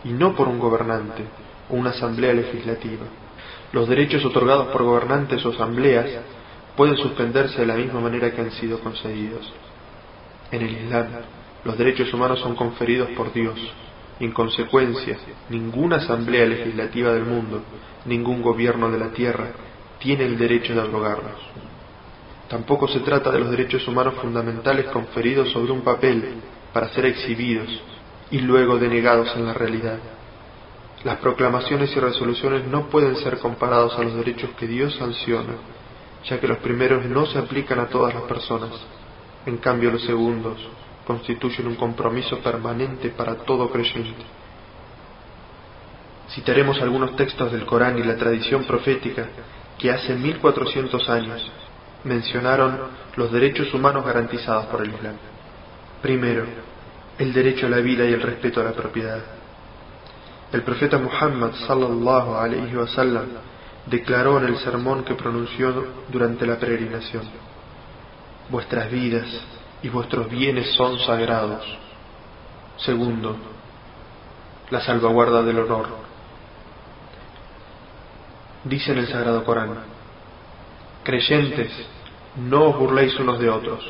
y no por un gobernante o una asamblea legislativa. Los derechos otorgados por gobernantes o asambleas pueden suspenderse de la misma manera que han sido concedidos. En el Islam, los derechos humanos son conferidos por Dios, y en consecuencia, ninguna asamblea legislativa del mundo, ningún gobierno de la tierra, tiene el derecho de abrogarlos. Tampoco se trata de los derechos humanos fundamentales conferidos sobre un papel para ser exhibidos y luego denegados en la realidad. Las proclamaciones y resoluciones no pueden ser comparados a los derechos que Dios sanciona, ya que los primeros no se aplican a todas las personas. En cambio, los segundos constituyen un compromiso permanente para todo creyente. Citaremos algunos textos del Corán y la tradición profética que hace 1400 años mencionaron los derechos humanos garantizados por el Islam. Primero, el derecho a la vida y el respeto a la propiedad. El profeta Muhammad sallallahu alaihi wasallam declaró en el sermón que pronunció durante la peregrinación: vuestras vidas y vuestros bienes son sagrados. Segundo, la salvaguarda del honor. Dice en el Sagrado Corán: creyentes, no os burléis unos de otros.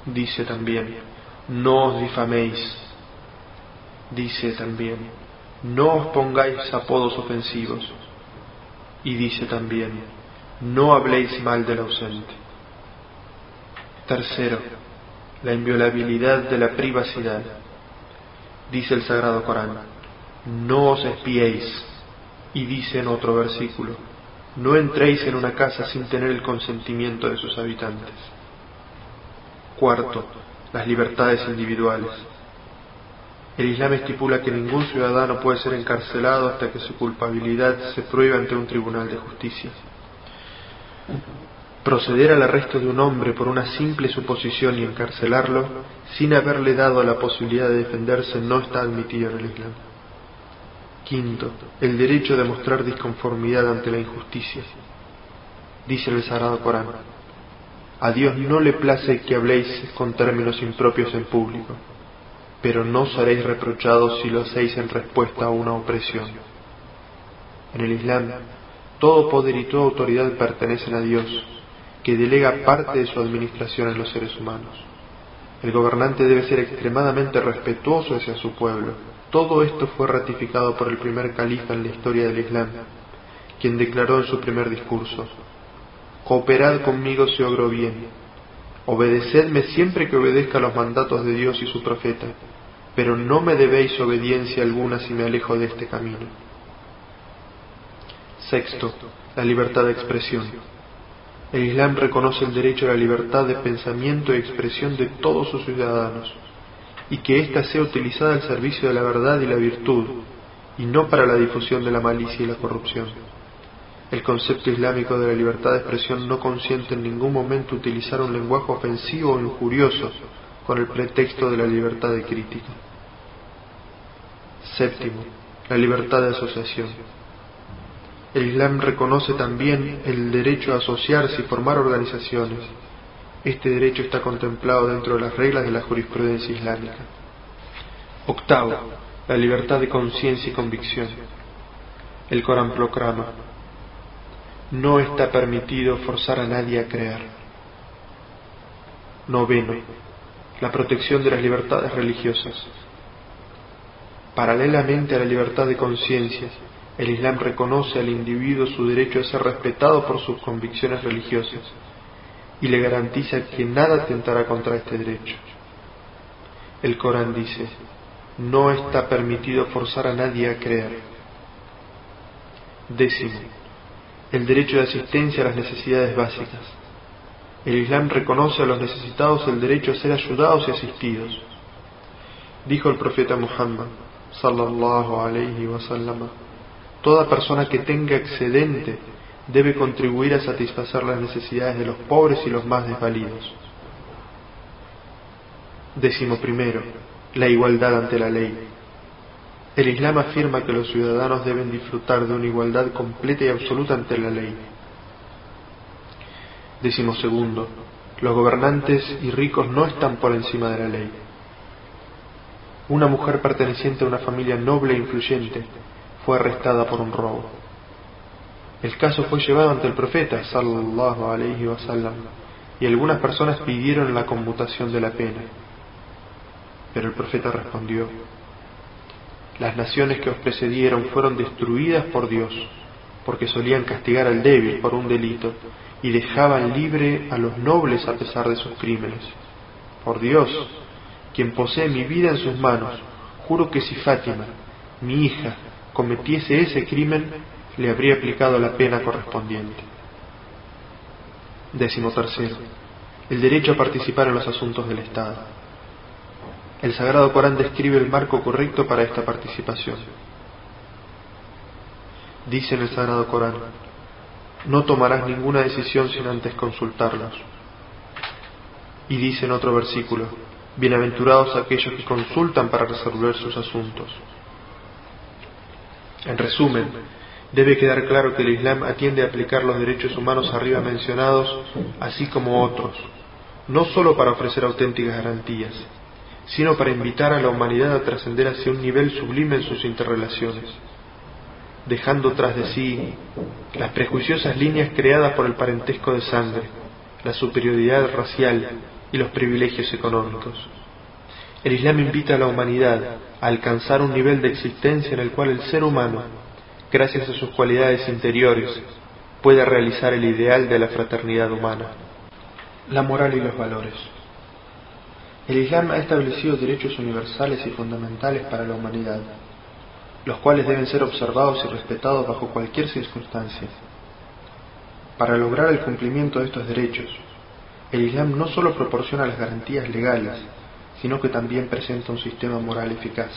Dice también: no os difaméis. Dice también: no os pongáis apodos ofensivos. Y dice también: no habléis mal del ausente. Tercero, la inviolabilidad de la privacidad. Dice el Sagrado Corán: no os espiéis. Y dice en otro versículo: no entréis en una casa sin tener el consentimiento de sus habitantes. Cuarto, las libertades individuales. El Islam estipula que ningún ciudadano puede ser encarcelado hasta que su culpabilidad se pruebe ante un tribunal de justicia. Proceder al arresto de un hombre por una simple suposición y encarcelarlo sin haberle dado la posibilidad de defenderse no está admitido en el Islam. Quinto, el derecho de mostrar disconformidad ante la injusticia. Dice el Sagrado Corán: a Dios no le place que habléis con términos impropios en público, pero no seréis reprochados si lo hacéis en respuesta a una opresión. En el Islam, todo poder y toda autoridad pertenecen a Dios, que delega parte de su administración en los seres humanos. El gobernante debe ser extremadamente respetuoso hacia su pueblo. Todo esto fue ratificado por el primer califa en la historia del Islam, quien declaró en su primer discurso: cooperad conmigo si obro bien, obedecedme siempre que obedezca los mandatos de Dios y su profeta, pero no me debéis obediencia alguna si me alejo de este camino. Sexto, la libertad de expresión. El Islam reconoce el derecho a la libertad de pensamiento y expresión de todos sus ciudadanos, y que ésta sea utilizada al servicio de la verdad y la virtud, y no para la difusión de la malicia y la corrupción. El concepto islámico de la libertad de expresión no consiente en ningún momento utilizar un lenguaje ofensivo o injurioso con el pretexto de la libertad de crítica. Séptimo, la libertad de asociación. El Islam reconoce también el derecho a asociarse y formar organizaciones. Este derecho está contemplado dentro de las reglas de la jurisprudencia islámica. Octavo, la libertad de conciencia y convicción. El Corán proclama: no está permitido forzar a nadie a creer. Noveno, la protección de las libertades religiosas. Paralelamente a la libertad de conciencia, el Islam reconoce al individuo su derecho a ser respetado por sus convicciones religiosas y le garantiza que nada atentará contra este derecho. El Corán dice: no está permitido forzar a nadie a creer. Décimo, el derecho de asistencia a las necesidades básicas. El Islam reconoce a los necesitados el derecho a ser ayudados y asistidos. Dijo el profeta Muhammad sallallahu alayhi wa sallam: toda persona que tenga excedente debe contribuir a satisfacer las necesidades de los pobres y los más desvalidos. Décimo primero, la igualdad ante la ley. El Islam afirma que los ciudadanos deben disfrutar de una igualdad completa y absoluta ante la ley. Décimo segundo, los gobernantes y ricos no están por encima de la ley. Una mujer perteneciente a una familia noble e influyente fue arrestada por un robo. El caso fue llevado ante el profeta sallallahu alayhi wa sallam, y algunas personas pidieron la conmutación de la pena. Pero el profeta respondió: las naciones que os precedieron fueron destruidas por Dios, porque solían castigar al débil por un delito y dejaban libre a los nobles a pesar de sus crímenes. Por Dios, quien posee mi vida en sus manos, juro que si Fátima, mi hija, cometiese ese crimen, le habría aplicado la pena correspondiente. Décimo tercero, el derecho a participar en los asuntos del Estado. El Sagrado Corán describe el marco correcto para esta participación. Dice en el Sagrado Corán: no tomarás ninguna decisión sin antes consultarlos. Y dice en otro versículo: bienaventurados aquellos que consultan para resolver sus asuntos. En resumen, debe quedar claro que el Islam atiende a aplicar los derechos humanos arriba mencionados, así como otros, no sólo para ofrecer auténticas garantías, sino para invitar a la humanidad a trascender hacia un nivel sublime en sus interrelaciones, dejando tras de sí las prejuiciosas líneas creadas por el parentesco de sangre, la superioridad racial y los privilegios económicos. El Islam invita a la humanidad a alcanzar un nivel de existencia en el cual el ser humano, gracias a sus cualidades interiores, pueda realizar el ideal de la fraternidad humana. La moral y los valores. El Islam ha establecido derechos universales y fundamentales para la humanidad. los cuales deben ser observados y respetados bajo cualquier circunstancia. Para lograr el cumplimiento de estos derechos, el Islam no solo proporciona las garantías legales, sino que también presenta un sistema moral eficaz.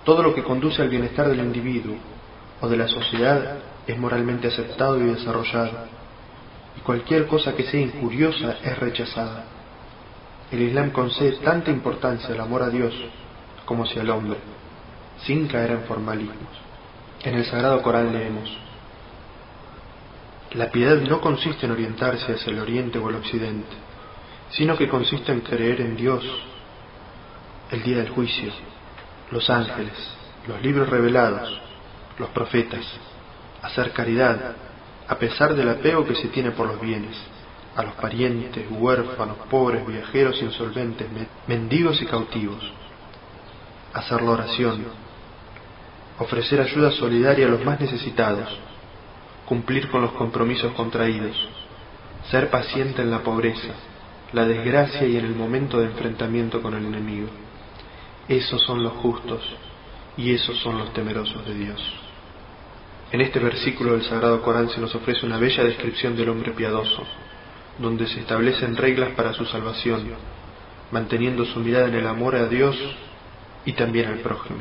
Todo lo que conduce al bienestar del individuo o de la sociedad es moralmente aceptado y desarrollado, y cualquier cosa que sea injuriosa es rechazada. El Islam concede tanta importancia al amor a Dios como hacia el hombre, sin caer en formalismos. En el Sagrado Corán leemos: la piedad no consiste en orientarse hacia el oriente o el occidente, sino que consiste en creer en Dios, el día del juicio, los ángeles, los libros revelados, los profetas, hacer caridad, a pesar del apego que se tiene por los bienes, a los parientes, huérfanos, pobres, viajeros, insolventes, mendigos y cautivos, hacer la oración, ofrecer ayuda solidaria a los más necesitados, cumplir con los compromisos contraídos, ser paciente en la pobreza, la desgracia y en el momento de enfrentamiento con el enemigo. Esos son los justos y esos son los temerosos de Dios. En este versículo del Sagrado Corán se nos ofrece una bella descripción del hombre piadoso, donde se establecen reglas para su salvación, manteniendo su mirada en el amor a Dios y también al prójimo.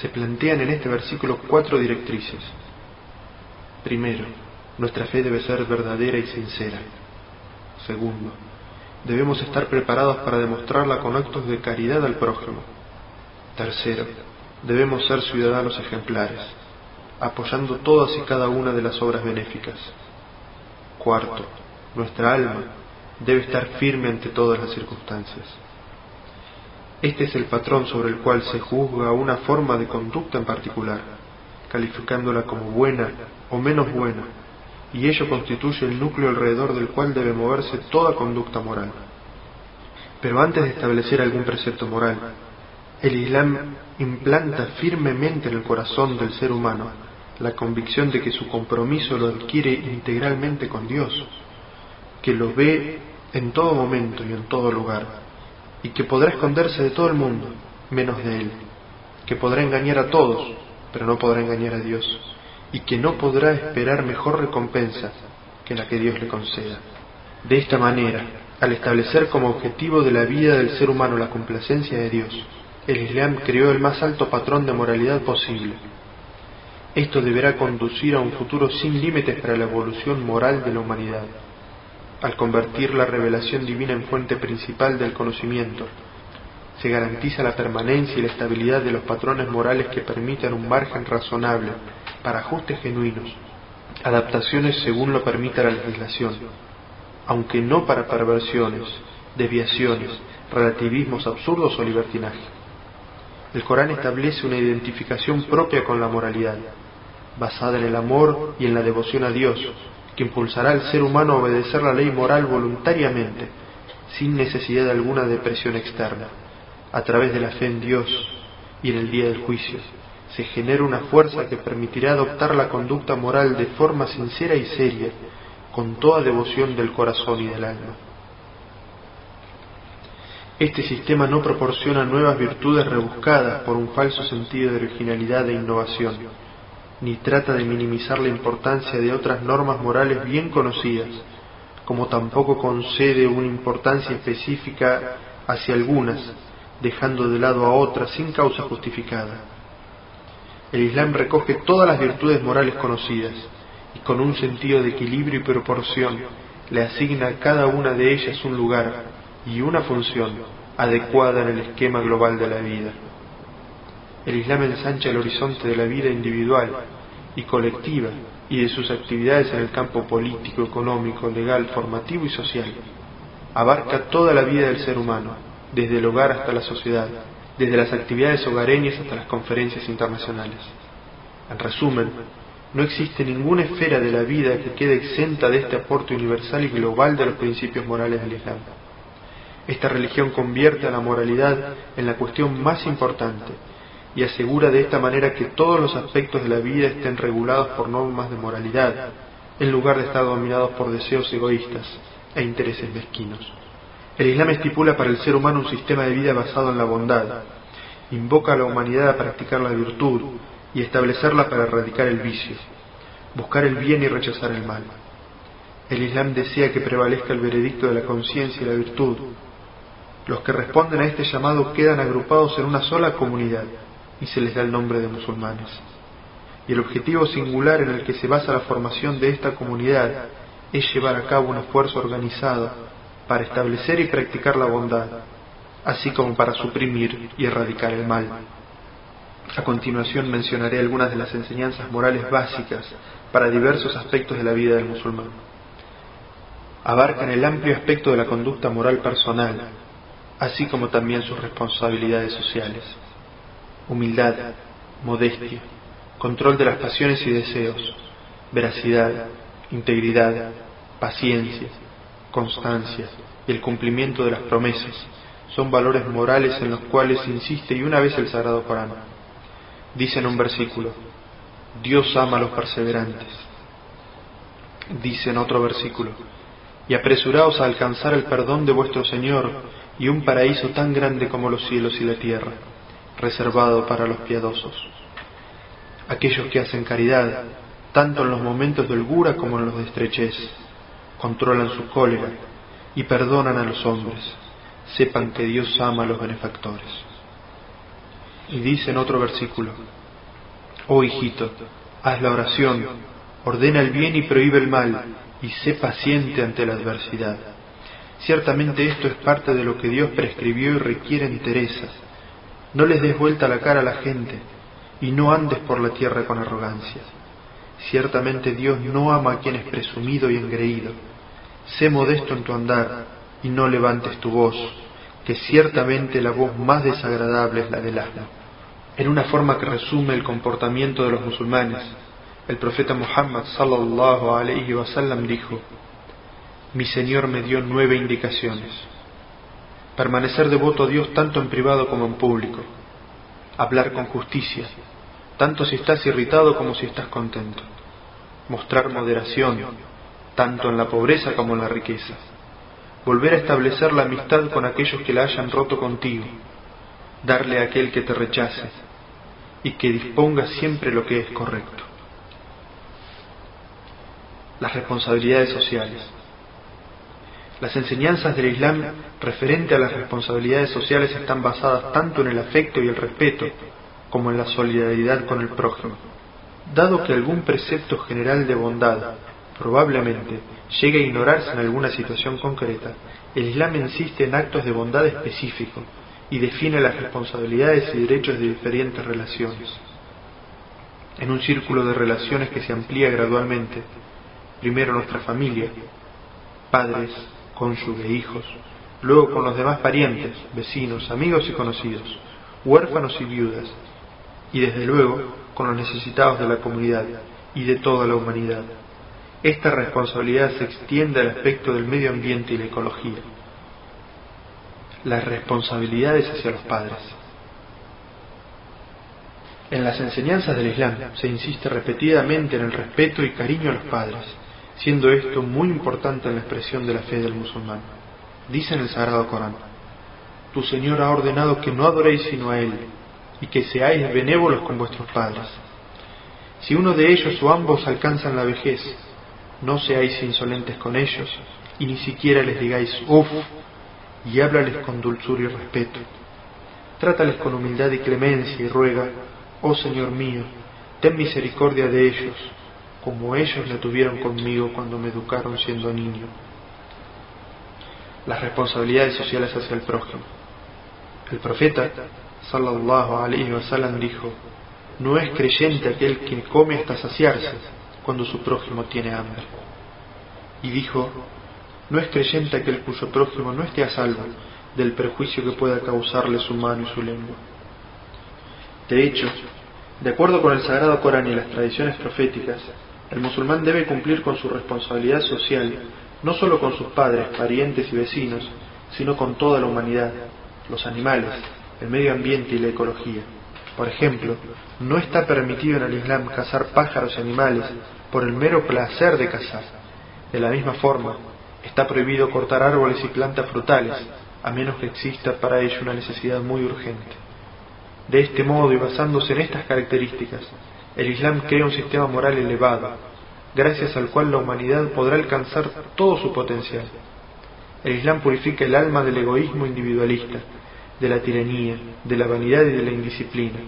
Se plantean en este versículo 4 directrices. Primero, nuestra fe debe ser verdadera y sincera. Segundo, debemos estar preparados para demostrarla con actos de caridad al prójimo. Tercero, debemos ser ciudadanos ejemplares, apoyando todas y cada una de las obras benéficas. Cuarto, nuestra alma debe estar firme ante todas las circunstancias. Este es el patrón sobre el cual se juzga una forma de conducta en particular, calificándola como buena o menos buena, y ello constituye el núcleo alrededor del cual debe moverse toda conducta moral. Pero antes de establecer algún precepto moral, el Islam implanta firmemente en el corazón del ser humano la convicción de que su compromiso lo adquiere integralmente con Dios, que lo ve en todo momento y en todo lugar, y que podrá esconderse de todo el mundo, menos de Él, que podrá engañar a todos, pero no podrá engañar a Dios, y que no podrá esperar mejor recompensa que la que Dios le conceda. De esta manera, al establecer como objetivo de la vida del ser humano la complacencia de Dios, el Islam creó el más alto patrón de moralidad posible. Esto deberá conducir a un futuro sin límites para la evolución moral de la humanidad. Al convertir la revelación divina en fuente principal del conocimiento, se garantiza la permanencia y la estabilidad de los patrones morales que permitan un margen razonable para ajustes genuinos, adaptaciones según lo permita la legislación, aunque no para perversiones, desviaciones, relativismos absurdos o libertinaje. El Corán establece una identificación propia con la moralidad, basada en el amor y en la devoción a Dios, que impulsará al ser humano a obedecer la ley moral voluntariamente, sin necesidad alguna de presión externa. A través de la fe en Dios y en el día del juicio, se genera una fuerza que permitirá adoptar la conducta moral de forma sincera y seria, con toda devoción del corazón y del alma. Este sistema no proporciona nuevas virtudes rebuscadas por un falso sentido de originalidad e innovación, ni trata de minimizar la importancia de otras normas morales bien conocidas, como tampoco concede una importancia específica hacia algunas, dejando de lado a otras sin causa justificada. El Islam recoge todas las virtudes morales conocidas y con un sentido de equilibrio y proporción le asigna a cada una de ellas un lugar y una función adecuada en el esquema global de la vida. El Islam ensancha el horizonte de la vida individual y colectiva y de sus actividades en el campo político, económico, legal, formativo y social. Abarca toda la vida del ser humano, desde el hogar hasta la sociedad, desde las actividades hogareñas hasta las conferencias internacionales. En resumen, no existe ninguna esfera de la vida que quede exenta de este aporte universal y global de los principios morales del Islam. Esta religión convierte a la moralidad en la cuestión más importante y asegura de esta manera que todos los aspectos de la vida estén regulados por normas de moralidad, en lugar de estar dominados por deseos egoístas e intereses mezquinos. El Islam estipula para el ser humano un sistema de vida basado en la bondad, invoca a la humanidad a practicar la virtud y establecerla para erradicar el vicio, buscar el bien y rechazar el mal. El Islam desea que prevalezca el veredicto de la conciencia y la virtud. Los que responden a este llamado quedan agrupados en una sola comunidad y se les da el nombre de musulmanes. Y el objetivo singular en el que se basa la formación de esta comunidad es llevar a cabo un esfuerzo organizado para establecer y practicar la bondad, así como para suprimir y erradicar el mal. A continuación mencionaré algunas de las enseñanzas morales básicas para diversos aspectos de la vida del musulmán. Abarcan el amplio aspecto de la conducta moral personal, así como también sus responsabilidades sociales. Humildad, modestia, control de las pasiones y deseos, veracidad, integridad, paciencia, constancia y el cumplimiento de las promesas son valores morales en los cuales insiste y una vez el Sagrado Corán. Dice en un versículo: Dios ama a los perseverantes. Dice en otro versículo: y apresuraos a alcanzar el perdón de vuestro Señor y un paraíso tan grande como los cielos y la tierra, reservado para los piadosos. Aquellos que hacen caridad, tanto en los momentos de holgura como en los de estrechez, controlan su cólera y perdonan a los hombres, sepan que Dios ama a los benefactores. Y dice en otro versículo: oh hijito, haz la oración, ordena el bien y prohíbe el mal, y sé paciente ante la adversidad. Ciertamente esto es parte de lo que Dios prescribió y requiere entereza. No les des vuelta la cara a la gente, y no andes por la tierra con arrogancia. Ciertamente Dios no ama a quien es presumido y engreído. Sé modesto en tu andar, y no levantes tu voz, que ciertamente la voz más desagradable es la del asno. En una forma que resume el comportamiento de los musulmanes, el profeta Muhammad sallallahu alayhi wa sallam dijo: mi Señor me dio 9 indicaciones. Permanecer devoto a Dios tanto en privado como en público. Hablar con justicia, tanto si estás irritado como si estás contento. Mostrar moderación, tanto en la pobreza como en la riqueza. Volver a establecer la amistad con aquellos que la hayan roto contigo. Darle a aquel que te rechace, y que disponga siempre lo que es correcto. Las responsabilidades sociales. Las enseñanzas del Islam referente a las responsabilidades sociales están basadas tanto en el afecto y el respeto como en la solidaridad con el prójimo. Dado que algún precepto general de bondad probablemente llegue a ignorarse en alguna situación concreta, el Islam insiste en actos de bondad específicos y define las responsabilidades y derechos de diferentes relaciones. En un círculo de relaciones que se amplía gradualmente, primero nuestra familia, padres, cónyuge, hijos, luego con los demás parientes, vecinos, amigos y conocidos, huérfanos y viudas, y desde luego con los necesitados de la comunidad y de toda la humanidad. Esta responsabilidad se extiende al aspecto del medio ambiente y la ecología. Las responsabilidades hacia los padres. En las enseñanzas del Islam se insiste repetidamente en el respeto y cariño a los padres, siendo esto muy importante en la expresión de la fe del musulmán. Dice en el Sagrado Corán: tu Señor ha ordenado que no adoréis sino a Él, y que seáis benévolos con vuestros padres. Si uno de ellos o ambos alcanzan la vejez, no seáis insolentes con ellos, y ni siquiera les digáis uf, y háblales con dulzura y respeto. Trátales con humildad y clemencia, y ruega: oh Señor mío, ten misericordia de ellos, como ellos la tuvieron conmigo cuando me educaron siendo niño. Las responsabilidades sociales hacia el prójimo. El profeta sallallahu alayhi wa sallam dijo: no es creyente aquel que come hasta saciarse cuando su prójimo tiene hambre. Y dijo: no es creyente aquel cuyo prójimo no esté a salvo del perjuicio que pueda causarle su mano y su lengua. De hecho, de acuerdo con el Sagrado Corán y las tradiciones proféticas, el musulmán debe cumplir con su responsabilidad social, no solo con sus padres, parientes y vecinos, sino con toda la humanidad, los animales, el medio ambiente y la ecología. Por ejemplo, no está permitido en el Islam cazar pájaros y animales por el mero placer de cazar. De la misma forma, está prohibido cortar árboles y plantas frutales, a menos que exista para ello una necesidad muy urgente. De este modo y basándose en estas características, el Islam crea un sistema moral elevado, gracias al cual la humanidad podrá alcanzar todo su potencial. El Islam purifica el alma del egoísmo individualista, de la tiranía, de la vanidad y de la indisciplina.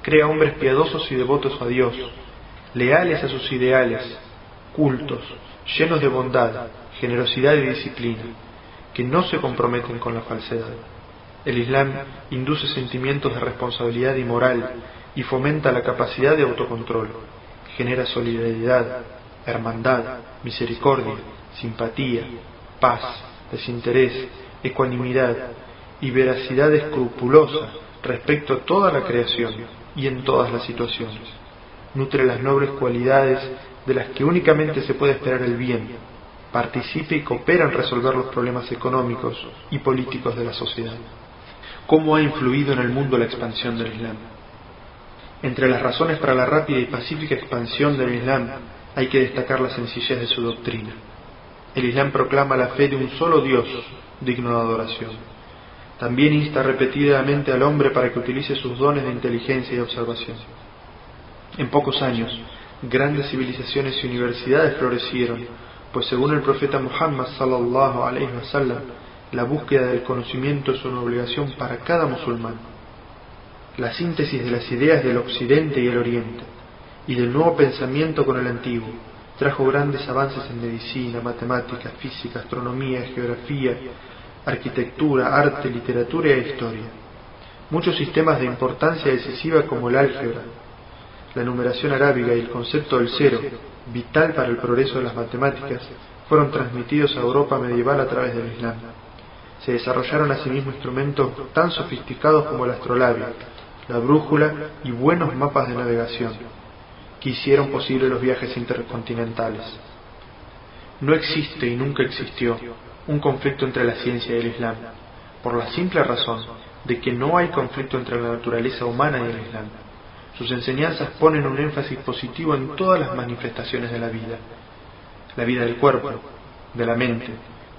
Crea hombres piadosos y devotos a Dios, leales a sus ideales, cultos, llenos de bondad, generosidad y disciplina, que no se comprometen con la falsedad. El Islam induce sentimientos de responsabilidad y moral y fomenta la capacidad de autocontrol. Genera solidaridad, hermandad, misericordia, simpatía, paz, desinterés, ecuanimidad y veracidad escrupulosa respecto a toda la creación y en todas las situaciones. Nutre las nobles cualidades de las que únicamente se puede esperar el bien. Participa y coopera en resolver los problemas económicos y políticos de la sociedad. ¿Cómo ha influido en el mundo la expansión del Islam? Entre las razones para la rápida y pacífica expansión del Islam hay que destacar la sencillez de su doctrina. El Islam proclama la fe de un solo Dios, digno de adoración. También insta repetidamente al hombre para que utilice sus dones de inteligencia y observación. En pocos años, grandes civilizaciones y universidades florecieron, pues según el profeta Muhammad sallallahu alaihi wasallam, la búsqueda del conocimiento es una obligación para cada musulmán. La síntesis de las ideas del Occidente y el Oriente, y del nuevo pensamiento con el antiguo, trajo grandes avances en medicina, matemática, física, astronomía, geografía, arquitectura, arte, literatura e historia. Muchos sistemas de importancia decisiva como el álgebra, la numeración arábiga y el concepto del cero, vital para el progreso de las matemáticas, fueron transmitidos a Europa medieval a través del Islam. Se desarrollaron asimismo instrumentos tan sofisticados como el astrolabio, la brújula y buenos mapas de navegación, que hicieron posible los viajes intercontinentales. No existe y nunca existió un conflicto entre la ciencia y el Islam, por la simple razón de que no hay conflicto entre la naturaleza humana y el Islam. Sus enseñanzas ponen un énfasis positivo en todas las manifestaciones de la vida del cuerpo, de la mente,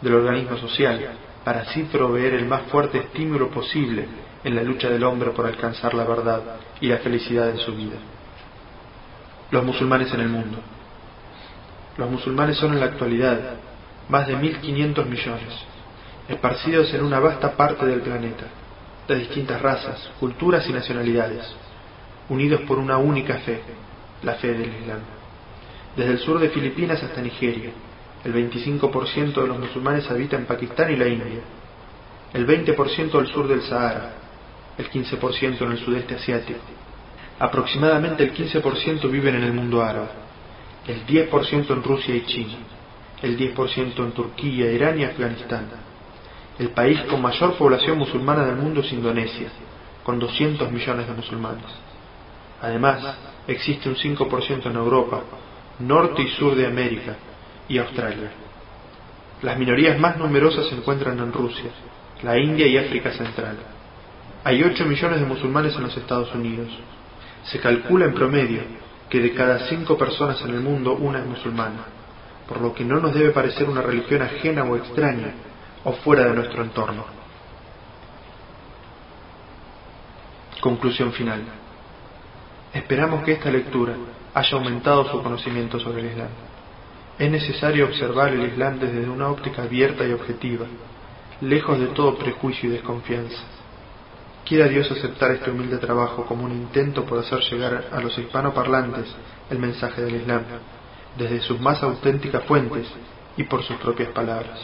del organismo social, para así proveer el más fuerte estímulo posible en la lucha del hombre por alcanzar la verdad y la felicidad en su vida. Los musulmanes en el mundo. Los musulmanes son en la actualidad más de 1.500 millones, esparcidos en una vasta parte del planeta, de distintas razas, culturas y nacionalidades, unidos por una única fe, la fe del Islam. Desde el sur de Filipinas hasta Nigeria, el 25% de los musulmanes habita en Pakistán y la India, el 20% al sur del Sahara, el 15% en el sudeste asiático, aproximadamente el 15% viven en el mundo árabe, el 10% en Rusia y China, el 10% en Turquía, Irán y Afganistán. El país con mayor población musulmana del mundo es Indonesia, con 200 millones de musulmanes. Además, existe un 5% en Europa, norte y sur de América y Australia. Las minorías más numerosas se encuentran en Rusia, la India y África Central. Hay 8 millones de musulmanes en los Estados Unidos. Se calcula en promedio que de cada 5 personas en el mundo una es musulmana, por lo que no nos debe parecer una religión ajena o extraña o fuera de nuestro entorno. Conclusión final. Esperamos que esta lectura haya aumentado su conocimiento sobre el Islam. Es necesario observar el Islam desde una óptica abierta y objetiva, lejos de todo prejuicio y desconfianza. Quiera Dios aceptar este humilde trabajo como un intento por hacer llegar a los hispanoparlantes el mensaje del Islam, desde sus más auténticas fuentes y por sus propias palabras.